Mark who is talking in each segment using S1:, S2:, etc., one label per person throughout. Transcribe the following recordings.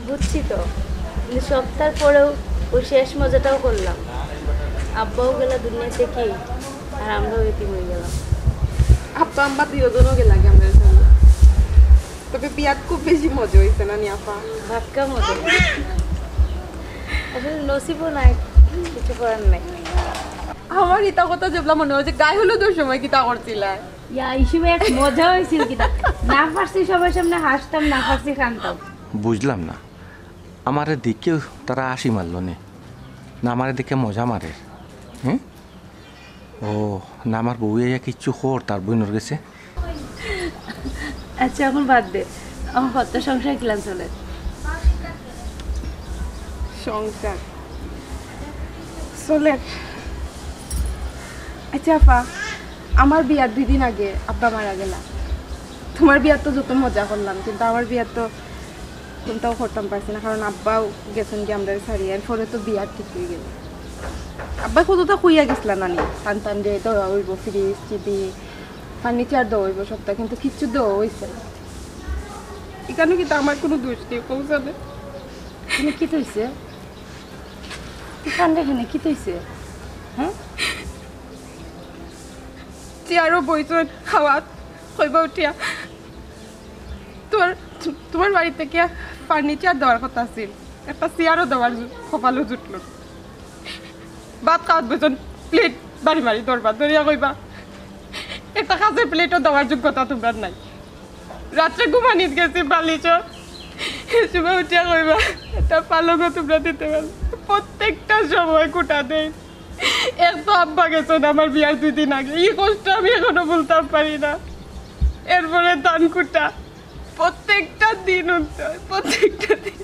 S1: বুঝছি তো, কিন্তু সপ্তাহ পরেও ওই শেষ মজাটাও করলাম। আব্বাও গেল দুনিয়া থেকে, আর আমরাও এটি হয়ে গেলাম।
S2: আব্বা আম্মা দুজনও গেলাম আমরা সঙ্গে। তবে বিয়াত খুব বেশি মজা হয়েছে না নি আপা?
S1: ভাবকা মজা, আসলে নসিবও নাই, কিছু করার নাই।
S2: আমার ইতা কথা যেবলা মনে হয় যে গায়ে হলুদের সময় কিতা করছিলা।
S1: ইয়া ইসবে এক মজা হয়েছিল কিনা, না পারছি সবার সামনে হাসতাম, না পারছি কানতাম।
S3: বুঝলাম না, আমারে দিকেও তারা আসি মারল নে না, আমারে দিকে মজা মারে। হ্যাঁ, ও না আমার বউয়ে কিচ্ছু খোর তার বইনর গেছে।
S1: আচ্ছা এখন বাদ দে, আমার হত্যা সংসার কিলাম চলে।
S2: সংসার চলে। আচ্ছা আপা, আমার বিয়ার 2 দিন আগে আব্বা মারা গেলা। তোমার বিয়ার তো যত মজা করলাম, কিন্তু আমার বিয়ার তো কোনটাও করতাম পারছি না, কারণ আব্বাও গেছেন কি আমরা ছাড়িয়ে। এরপরে তো বিয়ার ঠিক হয়ে গেল। আব্বা কতটা খুইয়া গেছিলাম নানি, টান টান দিয়ে দেওয়া হইব, ফ্রিজ টিভি ফার্নিচার দেওয়া হইব সবটা, কিন্তু কিচ্ছু দেওয়া হয়েছে না। এখানে কিন্তু আমার কোনো দোষ নেই পৌঁছাবে।
S1: তুমি কি তৈছে কান রেখানে কি তৈছে? হ্যাঁ,
S2: চেয়ারও বইছেন খাওয়াত হইব উঠিয়া। তোমার বাড়ি থেকে ফার্নিচার দেওয়ার কথা ছিল, একটা চেয়ারও দেওয়ার কপালও জুটল। ভাত খাওয়াত বইছেন প্লেট বাড়ি মারি দরবার ধরিয়া কইবা, একটা কাজের প্লেটও দেওয়ার যোগ্যতা তোমার নাই। রাত্রে ঘুমানিত গেছি বালিচ, সময় উঠিয়া কইবা একটা পালকও তোমরা দিতে পারো। প্রত্যেকটা সময় কুটা দেয়। এক তো আব্বা গেছেন আমার বিয়ার 2 দিন আগে, এই কষ্ট আমি এখনো বলতে পারি না। এরপরে ধান কুটা, প্রত্যেকটা দিন প্রত্যেকটা দিন।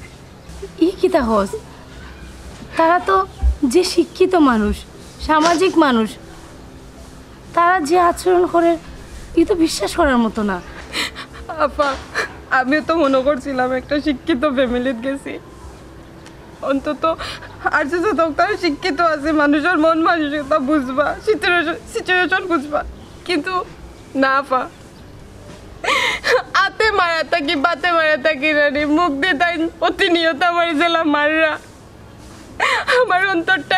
S1: ই কিতা হস, তারা তো যে শিক্ষিত মানুষ, সামাজিক মানুষ, তারা যে আচরণ করে ই তো বিশ্বাস করার মতো না।
S2: আপা আমিও তো মনে করছিলাম একটা শিক্ষিত ফ্যামিলিতে গেছি, অন্তত আর যে তারা শিক্ষিত আছে, মানুষের মন মানসিকতা বুঝবা, সিচুয়েশন বুঝবা, কিন্তু না আপা। আতে মারা থাকি বাতে মারা থাকি রানি, মুখ দিয়ে তাই প্রতিনিয়ত আমার জেলা মাররা। আমার অন্তরটা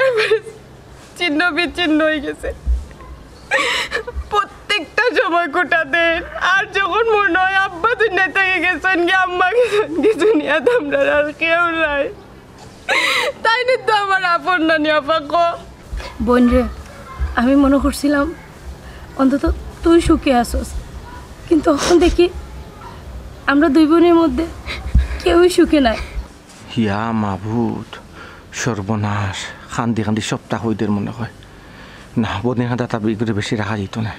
S2: ছিন্ন বিচ্ছিন্ন হয়ে গেছে। প্রত্যেকটা সময় কোটা দেন, আর যখন মনে হয় আব্বা দুনিয়া থেকে গেছেন কি আম্মা গেছেন কিছু নিয়ে তোমরা আর কেউ নাই, তাই নিয়ে তো আমার আপন নানি আপা কো।
S1: বোন রে, আমি মনে করছিলাম অন্তত তুই সুখে আসস, কিন্তু এখন দেখি আমরা 2 বোনের মধ্যে কেউই সুখে নাই।
S3: হিয়া মাভূত সর্বনাশ, কান্দি কান্দি সপ্তাহ হইদের মনে হয় না। বদিন খান্দা তার বিগড়ে বেশি রাখা যেত না,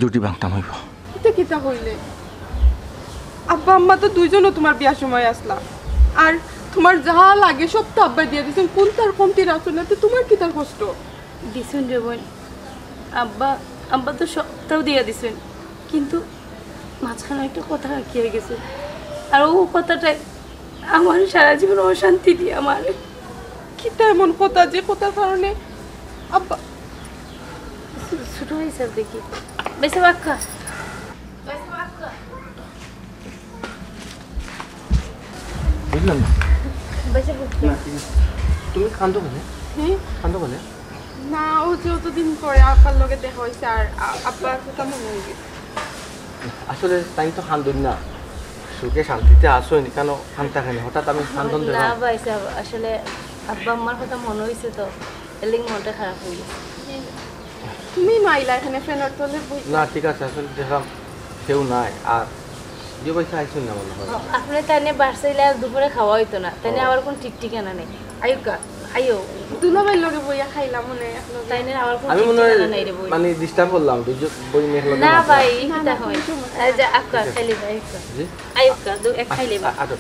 S3: জুটি ভাঙতাম হইব।
S2: এটা কিতা হইলে? আব্বা আম্মা তো দুইজনও তোমার বিয়ার সময় আসলা, আর তোমার যা লাগে সব তো আব্বা দিয়ে দিয়েছেন। কোন তার কমতি রাখছো না, তো তোমার কি তার কষ্ট
S1: দিছেন রে বোন, আব্বা তো সবটাও দিয়ে দিছেন, কিন্তু মাঝখানে একটা কথা রাখিয়ে গেছে, আর ও কথাটাই আমার সারা জীবন অশান্তি দিয়ে আমার।
S2: কিতা এমন কথা যে কথার কারণে আব্বা
S1: ছোট হয়েছে দেখি। বেশি বাক্কা
S3: বুঝলাম না,
S1: বেশি
S3: তুমি কান্দো বলে?
S2: হ্যাঁ
S3: কান্দো বলে
S2: না, ও যে অতদিন পরে আব্বার লগে দেখা হয়েছে, আর আব্বার কথা মনে হয়ে গেছে।
S3: আসলে তাই তো কান্দুন না, সুখে শান্তিতে আসোনি কেন কান্দতে খানি হঠাৎ আমি কান্দন
S1: না ভাই সাহেব, আসলে আব্বা আম্মার কথা মনে হয়েছে তো, এলিং মনটা খারাপ হয়ে গেছে।
S2: তুমি মাইলা এখানে ফ্যানের তলে বই।
S3: না ঠিক আছে, আসলে দেখলাম কেউ নাই, আর যে পয়সা আইসুন না মনে হয়।
S1: আপনি তাই নিয়ে বাড়ছাইলে আর দুপুরে খাওয়া হইতো না, তাই নিয়ে আবার কোনো ঠিক ঠিকানা নেই। আয়ুকা আয়ো
S2: দুলাভাইয়ের লগে বইয়া খাইলাম মনে হয়।
S1: তাই নিয়ে আবার কোনো
S3: আমি
S1: ঠিক
S3: মনে হয়
S1: ঠিকানা নেই রে বই।
S3: মানে ডিস্টার্ব করলাম বই নিয়ে খেলা।
S1: না ভাই কিটা হয়, এই যে আপকা খাইলে ভাই
S3: জি
S1: আয়ুকা দু এক খাইলে ভাই
S3: আটো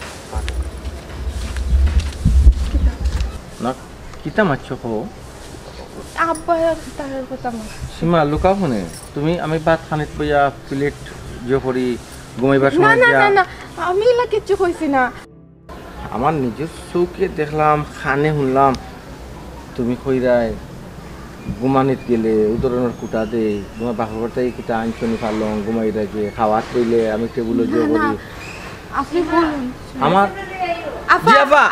S3: না কিতা মারছো কো?
S2: আব্বা তার কথা মনে।
S3: সীমা লুকাও ফোনে তুমি, আমি ভাত খানিত বইয়া প্লেট যে করি ঘুমাইবার
S2: না
S3: সময়
S2: না
S3: দিয়া
S2: না না, আমি এলা কিচ্ছু কইছি না।
S3: আমার নিজের চৌকে দেখলাম, খানে শুনলাম তুমি কইরাই ঘুমানিত গেলে উদরণের কুটা দে, তোমার বাপের বাড়িতে কিটা আনছনি পারলং ঘুমাইরা যে খাওয়াত কইলে আমি টেবুলে যে করি।
S2: আপনি বলুন।
S3: আমার
S2: আপা
S3: জি আপা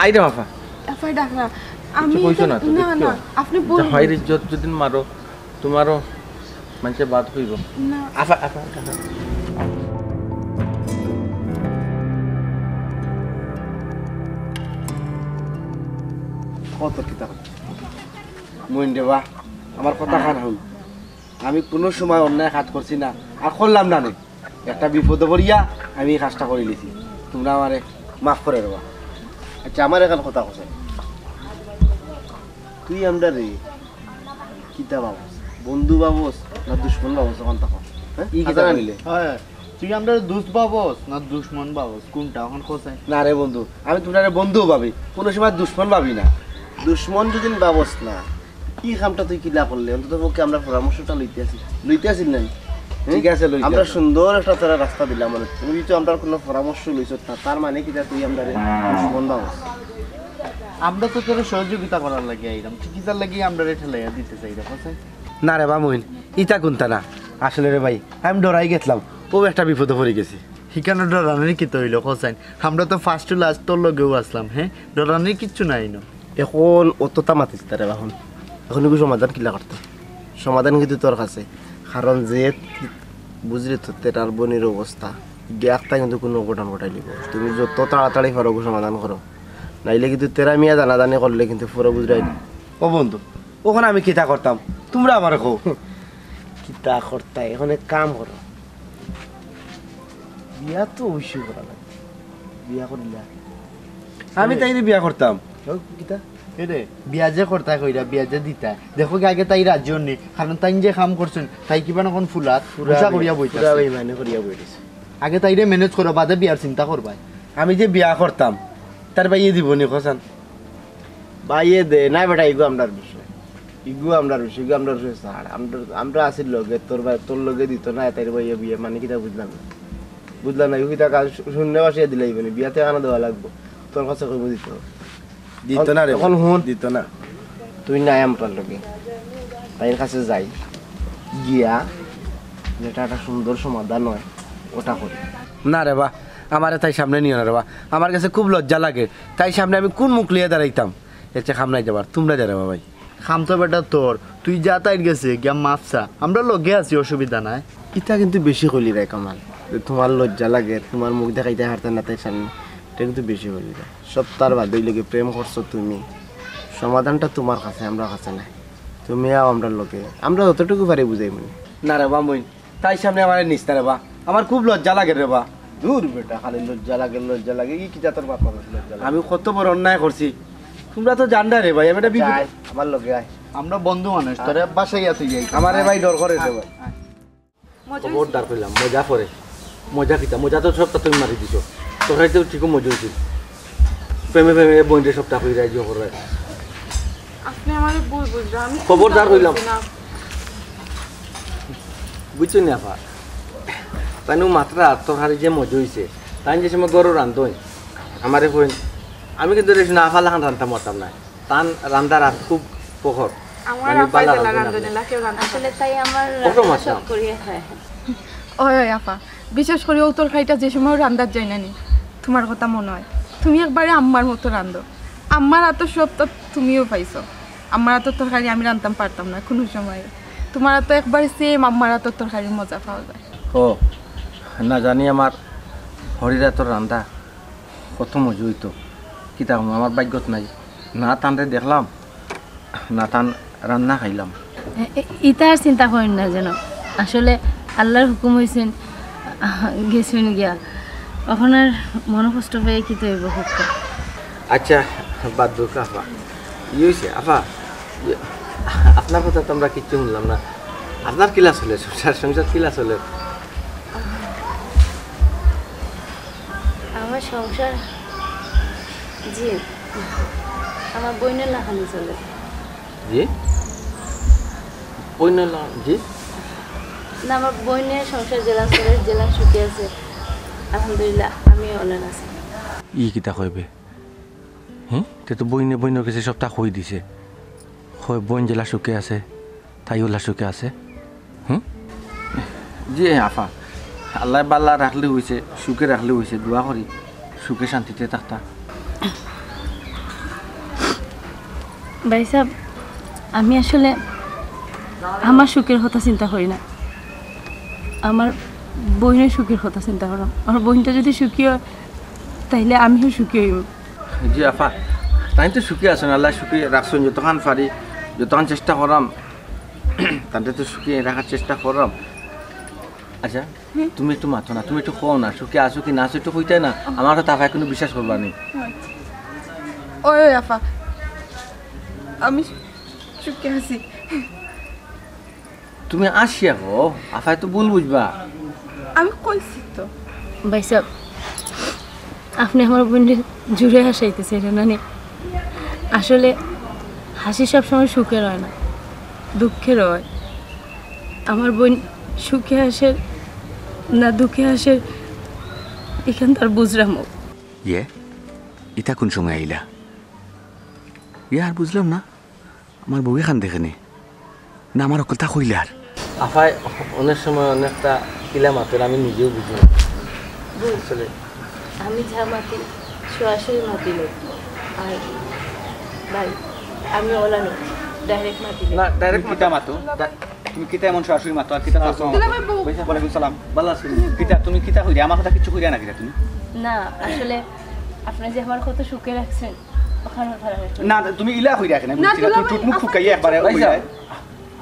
S3: আইরাম আপা
S2: আপা ডাক না আমি
S3: কইছো না তো
S2: না না আপনি বলুন
S3: হাইরে যদি মারো তোমারও মানুষে বাদ হইব
S2: না
S3: আপা আপা
S4: কত কিতাব মইন দেবা আমার কথা খান হল আমি কোনো সময় অন্যায় কাজ করছি না আর করলাম না নে একটা বিপদে পড়িয়া আমি এই কাজটা করে লিছি তোমরা আমারে মাফ করে দেবা আচ্ছা আমার এখন কথা কথা তুই আমরা রে কিতা বাবস বন্ধু বাবস না দুশ্মন বাবস এখন তখন হ্যাঁ ই কিতা নিলে
S5: হ্যাঁ তুই আমরা দুষ্ট বাবস না দুশ্মন বাবস কোনটা এখন কোথায়
S4: না রে বন্ধু আমি তোমরা বন্ধু ভাবি কোনো সময় দুশ্মন ভাবি না দুশ্মন যদি বাবস না কি কামটা তুই কিলা করলে অন্তত পক্ষে আমরা পরামর্শটা লইতে আসিল না ঠিক আছে আমরা সুন্দর একটা তোরা রাস্তা দিলাম মানে তুমি তো আমরা কোনো পরামর্শ লইছ না তার মানে কি তুই আমরা দুশ্মন বাবস
S5: আমরা তো তোর সহযোগিতা করার লাগে আইরাম চিকিৎসার লাগি আমরা রে ঠেলাইয়া দিতে চাই রে কোথায়
S4: না রে বামুইন ইটা কোনটা না আসলে রে ভাই আমি ডরাই গেছিলাম ও একটা বিপদে পড়ে গেছি
S5: ঠিকানা ডরানির কি তৈল কোথায় আমরা তো ফার্স্ট টু লাস্ট তোর লগেও আসলাম হ্যাঁ ডরানির কিচ্ছু নাই না
S4: এখন অতটা মাতিস তারে এখন এখন কি সমাধান কিলা করতে সমাধান কিন্তু তোর কাছে কারণ যে বুঝলি তো তেরার বনির অবস্থা গ্যাসটা কিন্তু কোনো অঘটন ঘটাই নিব তুমি যত তাড়াতাড়ি পারো সমাধান করো নাইলে কিন্তু তেরা মিয়া জানাজানি করলে কিন্তু পুরো বুঝাই ও বন্ধু ওখানে আমি কিতা করতাম তোমরা আমার কো কিতা করতা এখন এক কাম করো বিয়া তো অবশ্যই করা লাগে বিয়া করিলা আমি তাইলে বিয়া করতাম কিতা
S5: রে বিয়াজে করতা কইরা বিয়াজে দিতা দেখো কি আগে তাই রাজ্য নেই কারণ তাই যে কাম করছেন তাই কিবা না কোন ফুলাত পূজা করিয়া বইতা
S4: পুরা বেইমানি করিয়া বইতেছে
S5: আগে তাইরে ম্যানেজ করো বাদে বিয়ার চিন্তা করবাই
S4: আমি যে বিয়া করতাম তার বাইয়ে দিব নি খসান বাইয়ে দে না বেটা ইগু আমরার বিষয় ইগু আমরার বিষয় স্যার আমরা আসিল লগে তোর লগে দিত না তার বাইয়ে বিয়ে মানে কিটা বুঝলাম না ইটা কাজ শূন্য বসিয়ে দিলাই মানে বিয়াতে আনা দেওয়া লাগবো তোর কাছে কইব দিত না রে এখন হুন দিত না তুই নাই আমার লগে তাইর কাছে যাই গিয়া যেটা একটা সুন্দর সমাধান হয় ওটা করি না রে বা আমার তাই সামনে নিও না রে বা আমার কাছে খুব লজ্জা লাগে তাই সামনে আমি কোন মুখ লিয়ে দাঁড়াইতাম এর চেয়ে খাম নাই যাবার তোমরা দাঁড়াবা ভাই
S5: খাম তো বেটা তোর তুই যা তাই গেছে গিয়া মাপসা আমরা লগে আছি অসুবিধা নাই
S4: ইটা কিন্তু বেশি কলি রে কামাল তোমার লজ্জা লাগে তোমার মুখ দেখাইতে হারতে না তাই সামনে এটা কিন্তু বেশি কলি রে সব তার বাদ লগে প্রেম করছো তুমি সমাধানটা তোমার কাছে আমরা কাছে নাই তুমি আও আমরা লোকে আমরা যতটুকু পারি বুঝাই মনে না রে বা মই তাই সামনে আমার নিস্তা রে বা আমার খুব লজ্জা লাগে রে বা দূর বেটা খালি লজ্জা লাগে কি জাতের বাপ লজ্জা আমি কত বড় অন্যায় করছি তোমরা তো জানডা রে ভাই আমি এটা আমার লগে আয়
S5: আমরা বন্ধু মানুষ তোরে বাসাইয়া তুই যাই
S4: আমার রে ভাই ডর করে রে ভাই
S3: খবরদার করলাম মজা করে মজা কিতা মজা তো সবটা তুমি মারি দিছো তোর হাইতেও ঠিকও মজা হয়েছিল প্রেমে বইনরে সবটা হয়ে রাজ্য করে
S2: আপনি আমারে বই বুঝরা আমি
S3: খবরদার কইলাম বুঝছো না আপা তাই মাত্রা তোর হারি যে মজা হয়েছে তাই যে সময় গরু রান্ধই আমারে কইন আমি কিন্তু না ফালা খান রান্ধতাম মরতাম না তান রান্ধার আর খুব প্রখর
S2: আমার আপা জেলা রান্ধনেলা কেউ রান্ধা
S1: আসলে তাই আমার
S3: কত মাছ
S1: সব
S3: নাও?
S1: করি হ্যাঁ
S2: ওই আপা বিশেষ করে উত্তর খাইটা যে সময় রান্দার যায় না নি তোমার কথা মনে হয় তুমি একবারে আম্মার মতো রান্ধো আম্মার এত সব তো তুমিও পাইছো আমার এত তরকারি আমি রান্ধতাম পারতাম না কোনো সময় তোমার এত একবারে সেম আম্মার এত তরকারির মজা পাওয়া যায়
S3: ও না জানি আমার হরিরা তোর রান্ধা কত মজা হইতো কিতা আমার ভাগ্যত নাই না টানরে দেখলাম না টান রান্না খাইলাম
S1: ইটা আর চিন্তা করেন না যেন আসলে আল্লাহর হুকুম হয়েছেন গেছেন গিয়া এখন আর মনে কষ্ট পেয়ে কি তো হইব খুব
S3: আচ্ছা বাদ দুঃখ আফা ই হয়েছে আফা আপনার কথা তো আমরা কিচ্ছু শুনলাম না আপনার কিলা চলে সংসার কিলা চলে
S1: আমার সংসার জি আমার বইনের লাখানি চলে
S3: জি ওই না জি
S1: না আমার বইনের সংসার জেলা চলে জেলা সুখী আছে আলহামদুলিল্লাহ আমি অনেক আছি
S3: ই কিতা কইবে হ্যাঁ তে তো বইনের কাছে সবটা কই দিছে হয় বইন জেলা সুখে আছে তাইও সুখে আছে হুম জি আফা আল্লাহ বাল্লা রাখলে হয়েছে সুখে রাখলে হয়েছে দোয়া করি সুখে শান্তিতে থাকতা
S1: ভাই সাহেব আমি আসলে আমার সুখের কথা চিন্তা করি না, আমার বোনের সুখের কথা চিন্তা করলাম। আমার বোনটা যদি সুখী হয় তাইলে আমিও সুখী হইব।
S3: জি আফা, তাই তো সুখী আছেন, আল্লাহ সুখী রাখছেন, যতক্ষণ পারি যতক্ষণ চেষ্টা করাম তাদের তো সুখী রাখার চেষ্টা করাম। আচ্ছা তুমি একটু মাথো না, তুমি একটু খো না, সুখী আসো কি না আসো একটু কইতে না, আমার কথা আফায় কোনো বিশ্বাস করবা নেই।
S2: ওই আফা আমি সুখে আছি।
S3: তুমি আসিয়া গো, আফায় তো ভুল বুঝবা।
S2: আমি কইছি তো।
S1: ভাই সাহেব আপনি আমার বোনের জুড়ে হাসাইতেছে এটা না, আসলে হাসি সবসময় সুখের হয় না, দুঃখের হয়। আমার বোন সুখে হাসে না দুঃখে হাসে এখান তার বুঝলাম।
S6: ইয়ে ইটা কোন সময় আইলা? ইয়ে আর বুঝলাম না, আমার বউ এখান দেখেনি না, আমার কথা কইলে আর
S3: আফায় অনেক সময় অনেকটা কিলা মাতের আমি নিজেও বুঝি না আসলে।
S1: আমি যা মাতি সরাসরি মাতি লোক, আর ভাই আমি ওলা লোক ডাইরেক্ট মাতি
S3: না ডাইরেক্ট
S7: কিতা মাতো তুমি কিতা এমন সরাসরি মাতো আর কিতা ওয়ালাইকুম সালাম ভালো আছেন কিতা তুমি কিতা কইরা আমার কথা কিছু কইরা না কিতা তুমি
S1: না। আসলে আপনি যে আমার কত সুখে রাখছেন ওখানে ভালো
S7: না তুমি ইলা কইরা কেন তুমি টুটমুখ ফুকাইয়া একবারে কইরা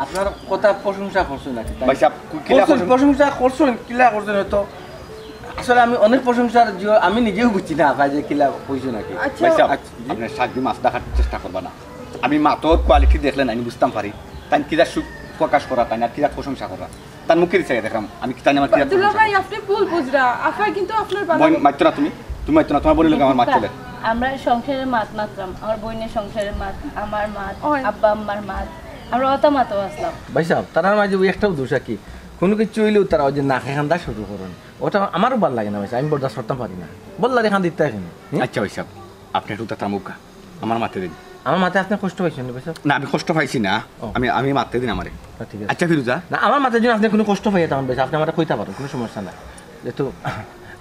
S3: আপনার কথা প্রশংসা করছেন নাকি
S7: ভাই সাহেব কিলা
S3: প্রশংসা করছেন, কিলা করছেন হয়তো। আসলে আমি অনেক প্রশংসার আমি নিজেও বুঝছি না ভাই যে কিলা কইছো নাকি।
S7: ভাই সাহেব আপনি সাকদি মাছ দেখার চেষ্টা করবা না, আমি মাতোর কোয়ালিটি দেখলে না আমি বুঝতাম পারি তাই কিরা সুখ প্রকাশ করা তাই না কিরা প্রশংসা করা তার মুখে দিছে দেখলাম আমি কি তাই আমার কিরা
S2: দুলা ভাই আপনি ভুল বুঝরা আফা কিন্তু আপনার বাবা
S7: মাত্র না তুমি মাত্র না তোমার বলি লোক আমার মাছ চলে।
S1: আমরা সংসারের মাত মাত্রাম, আমার বোনের সংসারের মাত, আমার মাত, আব্বা আম্মার মাত, আমরা অত মাতও আসলাম।
S3: ভাই সাহেব তার মাঝে ওই একটাও দোষ কি, কোনো কিছু হইলেও তারা ওই যে নাকে খান্দা শুরু করেন, ওটা আমারও ভাল লাগে না ভাই সাহেব, আমি বরদাস্ত করতে পারি না, বললা রে খান দিতে এখানে।
S7: আচ্ছা ভাই সাহেব আপনি একটু তার মুখা আমার মাথে দিন।
S3: আমার মাথায় আপনি কষ্ট পাইছেন ভাই সাহেব?
S7: না আমি কষ্ট পাইছি না, আমি মারতে দিন আমারে।
S3: ঠিক আছে
S7: আচ্ছা ফিরুজা
S3: না, আমার মাথায় জন্য আপনি কোনো কষ্ট পাইয়া তেমন ভাই আপনি আমার কইতে পারেন, কোনো সমস্যা না, যেহেতু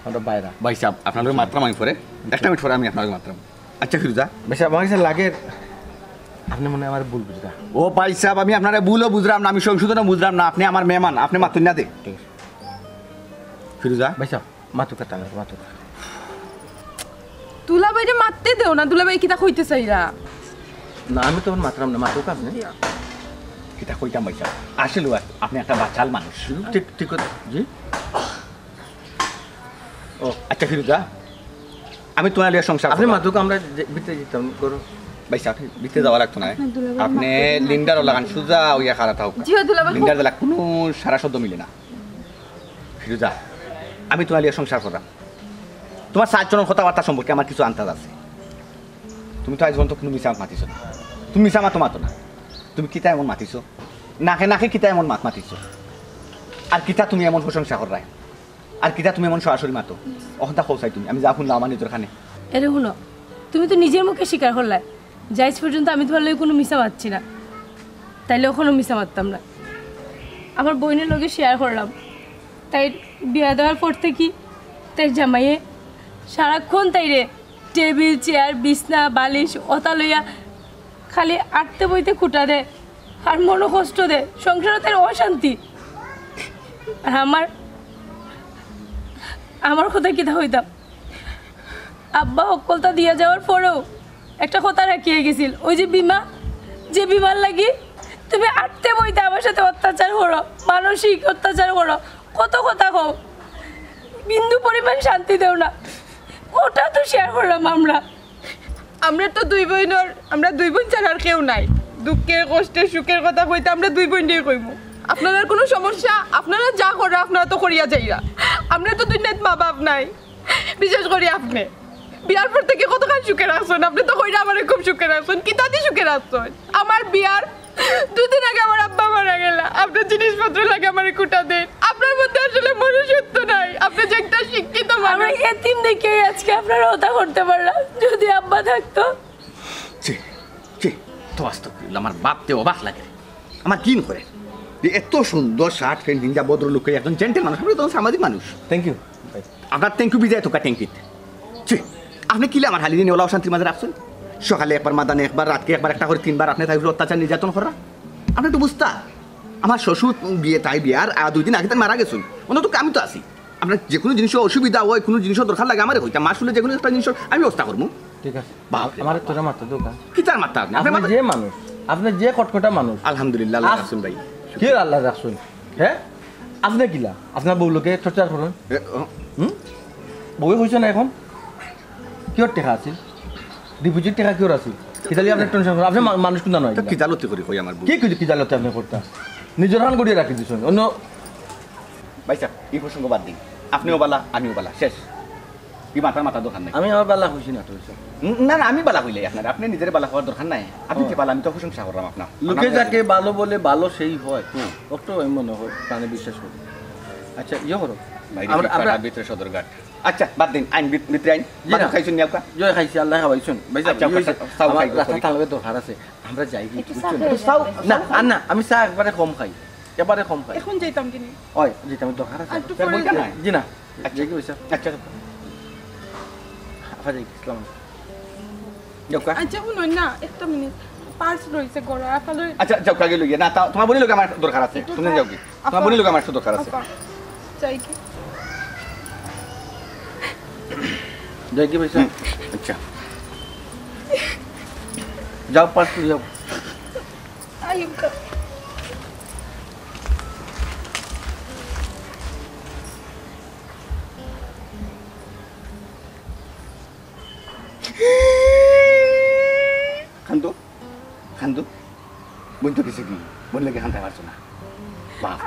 S3: আমরা বাইরা।
S7: ভাই সাহেব আপনার মাত্রাম আমি পরে একটা মিনিট পরে আমি আপনার মাত্রাম। আচ্ছা ফিরুজা
S3: ভাই সাহেব আমার কাছে লাগে আপনি মনে হয় আমার ভুল বুঝরা।
S7: ও ভাই সাহেব আমি আপনারা ভুলও বুঝলাম না, আমি সংশোধনও বুঝলাম না, আপনি আমার মেহমান, আপনি মাতুন না দে ফিরুজা।
S3: ভাই সাহেব মাতুকা টানা মাতুকা।
S2: দুলা ভাইরে মারতে দেও না, দুলা ভাই কিতা কইতে চাইরা?
S3: না আমি তো মাতরাম না, মাতুকা আপনি।
S7: কিতা কইতাম ভাই সাহেব আসলে আপনি একটা বাচাল মানুষ।
S3: ঠিক ঠিক জি।
S7: ও আচ্ছা ফিরুজা আমি তোমার লিয়ে সংসার
S3: আপনি মাতুকা আমরা ভিতরে যেতাম করো।
S7: ভাই সাহেব ভিতরে যাওয়া লাগতো না, আপনি লিন্ডারও লাগান সুজা ওইয়া খারা থাকুক,
S2: জিও দুলা ভাই
S7: লিন্ডার দিলা কোনো সারা শব্দ মিলে না। ফিরুজা আমি তোমার লিয়ে সংসার করাম, তোমার 4 জনের কথাবার্তা সম্পর্কে আমার কিছু আন্দাজ আছে। তুমি তো আজ পর্যন্ত কোনো মিশা মাতিছো না, তুমি মিশা মাতো না, তুমি কিতা এমন মাতিছো, নাকে নাকে কিতা এমন মাতিছো, আর কিতা তুমি এমন প্রশংসা করাই, আর কিতা তুমি এমন সরাসরি মাতো অহন্তা খোঁচাই তুমি, আমি যা শুনলাম আমার নিজের খানে।
S1: এরে শুনো, তুমি তো নিজের মুখে স্বীকার করলে যাইজ পর্যন্ত আমি তোমার লগে কোনো মিশা মারছি না, তাইলে ওখানেও মিশা মারতাম না। আমার বোনের লগে শেয়ার করলাম, তাই বিয়া দেওয়ার পর থেকে তাই জামাইয়ে সারাক্ষণ তাইরে টেবিল চেয়ার বিছনা বালিশ ওতা লইয়া খালি আটতে বইতে খুঁটা দেয় আর মনও কষ্ট দেয়, সংসারে তার অশান্তি। আর আমার কথা কিতা হইতাম, আব্বা অকলতা দিয়া যাওয়ার পরেও একটা কথা রাখিয়ে গেছিল, ওই যে বিমার লাগি তুমি আটতে বইতে আমার সাথে অত্যাচার করো, মানসিক অত্যাচার করো, কত কথা কও, বিন্দু পরিমাণ শান্তি দেও না, ওটা তো শেয়ার করলাম।
S2: আমরা তো দুই বোন ছাড়া আর কেউ নাই, দুঃখের কষ্টের সুখের কথা কইতে আমরা দুই বোন দিয়ে কইবো। আপনাদের কোনো সমস্যা আপনারা যা করো আপনারা তো করিয়া যাইরা, আমরা তো দুই নাইত মা বাপ নাই, বিশেষ করে আপনি বিয়ার পর থেকে কতক্ষণ সুখে রাখছেন, আপনি তো কইরা আমার খুব সুখে রাখছেন, কি তাতে সুখে রাখছেন? আমার বিয়ার 2 দিন আগে আমার আব্বা মারা গেল, আপনার জিনিসপত্র লাগে আমার কুটা দেন, আপনার মধ্যে আসলে মনুষ্যত্ব নাই, আপনি যে একটা শিক্ষিত
S1: আমরা এতিম দেখে আজকে আপনারা হতা করতে পারলাম, যদি আব্বা থাকতো।
S7: তো বাস্তব আমার বাপতে অবাক লাগে, আমার কিন করে এত সুন্দর শার্ট প্যান্ট দিন যা ভদ্রলোক একজন জেন্টেল মানুষ, আপনি তো সামাজিক মানুষ।
S3: Thank you.
S7: আপনার থ্যাংক ইউ বিজয় তোকা ট্যাঙ্কিত আপনি কিলে আমার হালি দিন ওলা অশান্তির মাঝে রাখছেন সকালে একবার মাদানে একবার রাতকে একবার একটা করে 3 বার আপনি তাই অত্যাচার নির্যাতন করা আপনি একটু বুঝতা আমার শ্বশুর বিয়ে তাই বিয়ার 2 দিন আগে তাই মারা গেছেন অন্তত আমি তো আছি আপনার যে কোনো জিনিস অসুবিধা হয় কোনো জিনিস দরকার লাগে আমার হইতা মা শুনলে যে কোনো একটা জিনিস আমি ব্যবস্থা করবো
S3: ঠিক আছে আমার তোরা মারতে দোকান
S7: কি তার মাত্রা
S3: আপনি যে মানুষ আপনি যে কটকটা মানুষ
S7: আলহামদুলিল্লাহ আল্লাহ রাখছেন ভাই
S3: কি আল্লাহ রাখছেন হ্যাঁ আপনি কিলা আপনার বউ লোকে টর্চার করুন বউয়ে হয়েছে না এখন কিয়র টেকা আছিল ডিপোজিট টেকা কিয়র আছিল কিতালি আপনি টেনশন করেন আপনি মানুষ কোনটা নয়
S7: কি জালতে করি কই আমার
S3: কি কি জালতে আপনি করতেন নিজের হান করিয়ে রাখি দিচ্ছেন অন্য
S7: ভাই সাহেব এই প্রসঙ্গ বাদ দিন আপনিও বালা আমিও বালা শেষ কি মাথা দোকান নাই
S3: আমি আমার বালা খুশি না তো
S7: না না আমি বালা হইলে আপনার আপনি নিজের বালা হওয়ার দরকার নাই আপনি যে বালা আমি তো প্রশংসা করলাম আপনার
S3: লোকে যাকে ভালো বলে ভালো সেই হয় অত মনে হয় প্রাণে বিশ্বাস করি আচ্ছা ইয়ে করো
S7: আমরা ভিতরে সদরঘাট আচ্ছা বাদ দিন আইন ভিতরে আইন খাইছেন নি আপকা
S3: জয় খাইছি আল্লাহ খাওয়াইছেন ভাই রাস্তা তালবে দরকার আছে আমরা যাই কি না আর না আমি চা একবারে কম খাই এবারে কম খাই
S2: এখন যাইতাম কিনি
S3: ওই যেতাম দরকার আছে জি না আচ্ছা কি হইছে আচ্ছা আফা যাই ইসলাম যাওকা
S2: আচ্ছা শুনুন না একটা মিনিট পার্স রইছে গড়া আপালে
S7: আচ্ছা যাওকা গেল না তোমার বলি লোক আমার দরকার আছে তুমি যাও কি তোমার বলি লোক আমার দরকার আছে
S2: চাই কি
S3: যাই কি ভাইসা
S7: আচ্ছা
S3: যাও পার্স যাও
S2: আইকা
S7: খান্দো বোন তো কিছু কি বোন লেগে খানতে পারছো না